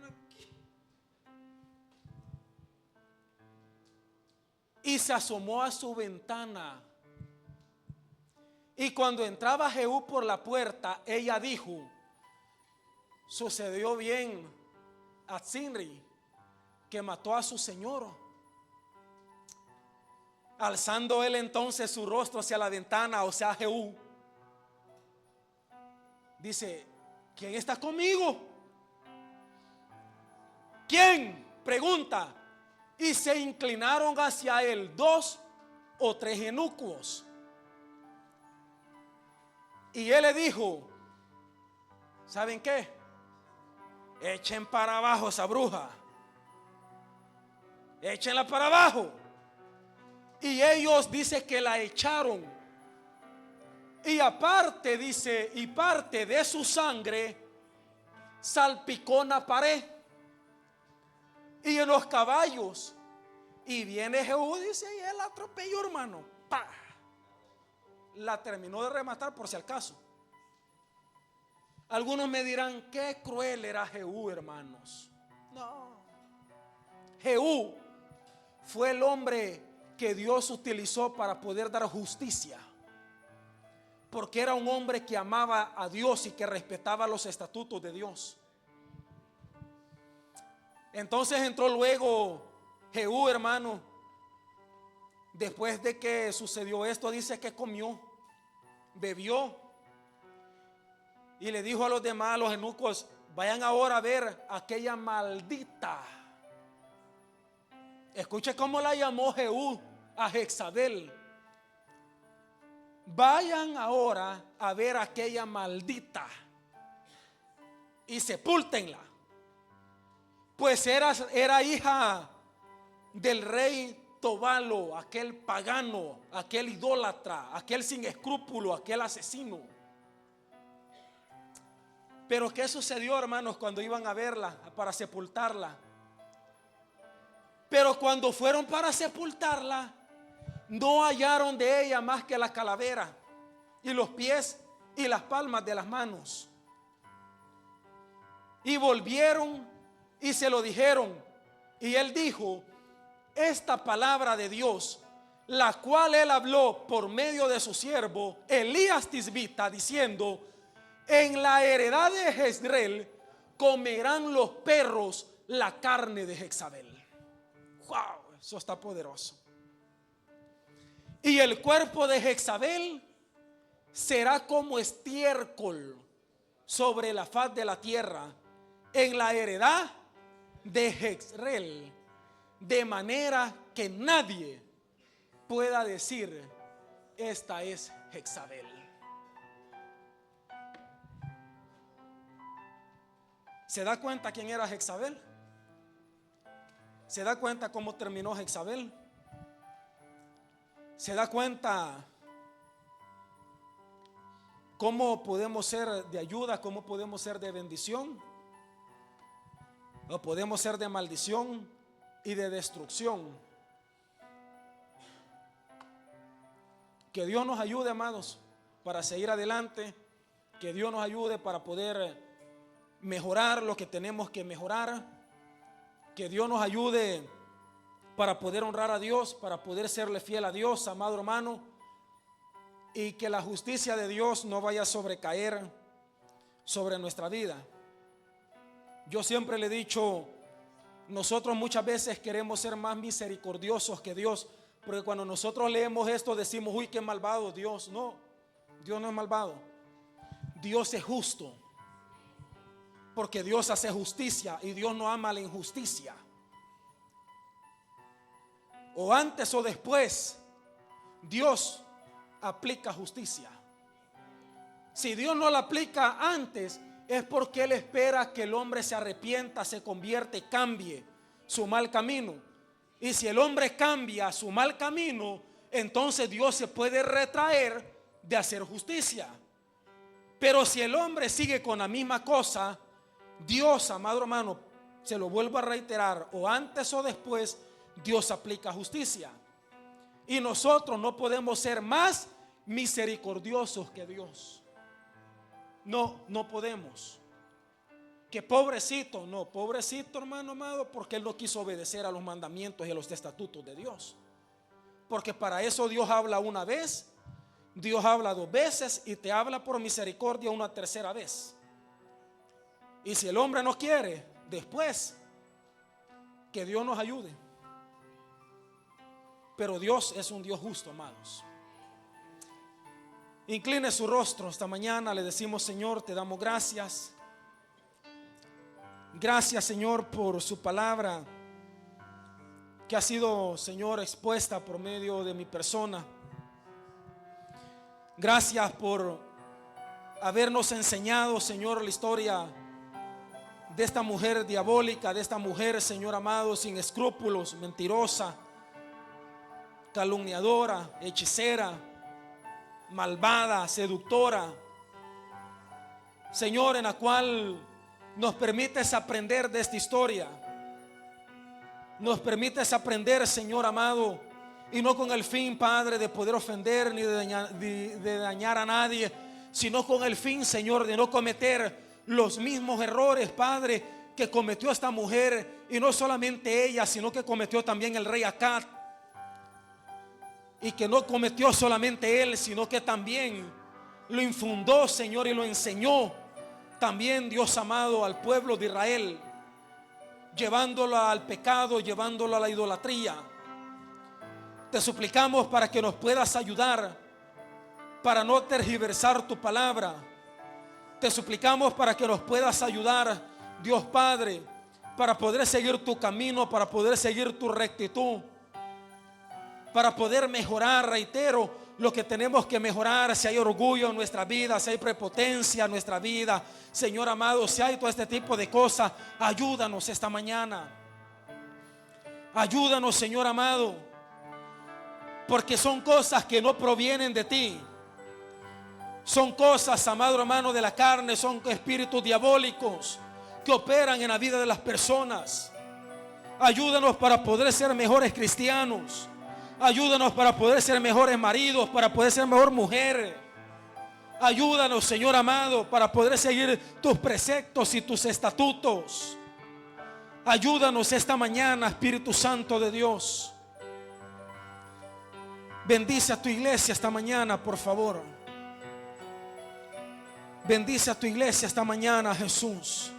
Y se asomó a su ventana. Y cuando entraba Jehú por la puerta, ella dijo: sucedió bien a Zinri, que mató a su señor. Alzando él entonces su rostro hacia la ventana, o sea, Jehú, dice: ¿quién está conmigo? ¿Quién? Pregunta. Y se inclinaron hacia él 2 o 3 eunucos. Y él le dijo: ¿saben qué? Echen para abajo esa bruja. Échenla para abajo. Y ellos, dice, que la echaron. Y aparte, dice, y parte de su sangre salpicó en la pared y en los caballos. Y viene Jehú, dice, y él la atropelló, hermano. ¡Pah! La terminó de rematar, por si acaso. Algunos me dirán: qué cruel era Jehú, hermanos. No. Jehú fue el hombre que Dios utilizó para poder dar justicia, porque era un hombre que amaba a Dios y que respetaba los estatutos de Dios. Entonces entró luego Jehú, hermano. Después de que sucedió esto, dice que comió, bebió, y le dijo a los demás, a los eunucos: vayan ahora a ver a aquella maldita. Escuche cómo la llamó Jehú a Jezabel. Vayan ahora a ver a aquella maldita y sepúltenla, pues era hija del rey Tobalo, aquel pagano, aquel idólatra, aquel sin escrúpulo, aquel asesino. Pero ¿qué sucedió, hermanos, cuando iban a verla para sepultarla? Pero cuando fueron para sepultarla, no hallaron de ella más que la calavera y los pies y las palmas de las manos. Y volvieron y se lo dijeron. Y él dijo: esta palabra de Dios, la cual él habló por medio de su siervo Elías Tisbita, diciendo: en la heredad de Jezreel comerán los perros la carne de Jezabel. Wow, eso está poderoso. Y el cuerpo de Jezabel será como estiércol sobre la faz de la tierra en la heredad de Jezreel, de manera que nadie pueda decir: esta es Jezabel. ¿Se da cuenta quién era Jezabel? ¿Se da cuenta cómo terminó Jezabel? ¿Se da cuenta cómo podemos ser de ayuda, cómo podemos ser de bendición? O podemos ser de maldición y de destrucción. Que Dios nos ayude, amados, para seguir adelante. Que Dios nos ayude para poder mejorar lo que tenemos que mejorar. Que Dios nos ayude para poder honrar a Dios, para poder serle fiel a Dios, amado hermano, y que la justicia de Dios no vaya a sobrecaer sobre nuestra vida. Yo siempre le he dicho, nosotros muchas veces queremos ser más misericordiosos que Dios, porque cuando nosotros leemos esto decimos, uy, qué malvado Dios. No, Dios no es malvado, Dios es justo, porque Dios hace justicia y Dios no ama la injusticia. O antes o después, Dios aplica justicia. Si Dios no la aplica antes, es porque Él espera que el hombre se arrepienta, se convierte y cambie su mal camino. Y si el hombre cambia su mal camino, entonces Dios se puede retraer de hacer justicia. Pero si el hombre sigue con la misma cosa, Dios, amado hermano, se lo vuelvo a reiterar, o antes o después, Dios aplica justicia. Y nosotros no podemos ser más misericordiosos que Dios. No, no podemos. Que pobrecito, no, pobrecito hermano amado, porque él no quiso obedecer a los mandamientos y a los estatutos de Dios. Porque para eso Dios habla una vez, Dios habla dos veces y te habla por misericordia una tercera vez. Y si el hombre no quiere, después, que Dios nos ayude. Pero Dios es un Dios justo, amados. Incline su rostro esta mañana, le decimos: Señor, te damos gracias. Gracias, Señor, por su palabra que ha sido, Señor, expuesta por medio de mi persona. Gracias por habernos enseñado, Señor, la historia de esta mujer diabólica, de esta mujer, Señor amado, sin escrúpulos, mentirosa, calumniadora, hechicera, malvada, seductora, Señor, en la cual nos permites aprender de esta historia. Nos permites aprender, Señor amado, y no con el fin, Padre, de poder ofender ni de dañar a nadie, sino con el fin, Señor, de no cometer los mismos errores, Padre, que cometió esta mujer. Y no solamente ella, sino que cometió también el rey Acab. Y que no cometió solamente él, sino que también lo infundó, Señor, y lo enseñó también, Dios amado, al pueblo de Israel, llevándolo al pecado, llevándolo a la idolatría. Te suplicamos para que nos puedas ayudar, para no tergiversar tu palabra. Te suplicamos para que nos puedas ayudar, Dios Padre, para poder seguir tu camino, para poder seguir tu rectitud, para poder mejorar, reitero, lo que tenemos que mejorar. Si hay orgullo en nuestra vida, si hay prepotencia en nuestra vida, Señor amado, si hay todo este tipo de cosas, ayúdanos esta mañana. Ayúdanos, Señor amado, porque son cosas que no provienen de ti. Son cosas, amado hermano, de la carne, son espíritus diabólicos que operan en la vida de las personas. Ayúdanos para poder ser mejores cristianos. Ayúdanos para poder ser mejores maridos, para poder ser mejor mujer. Ayúdanos, Señor amado, para poder seguir tus preceptos y tus estatutos. Ayúdanos esta mañana, Espíritu Santo de Dios. Bendice a tu iglesia esta mañana, por favor. Bendice a tu iglesia esta mañana, Jesús.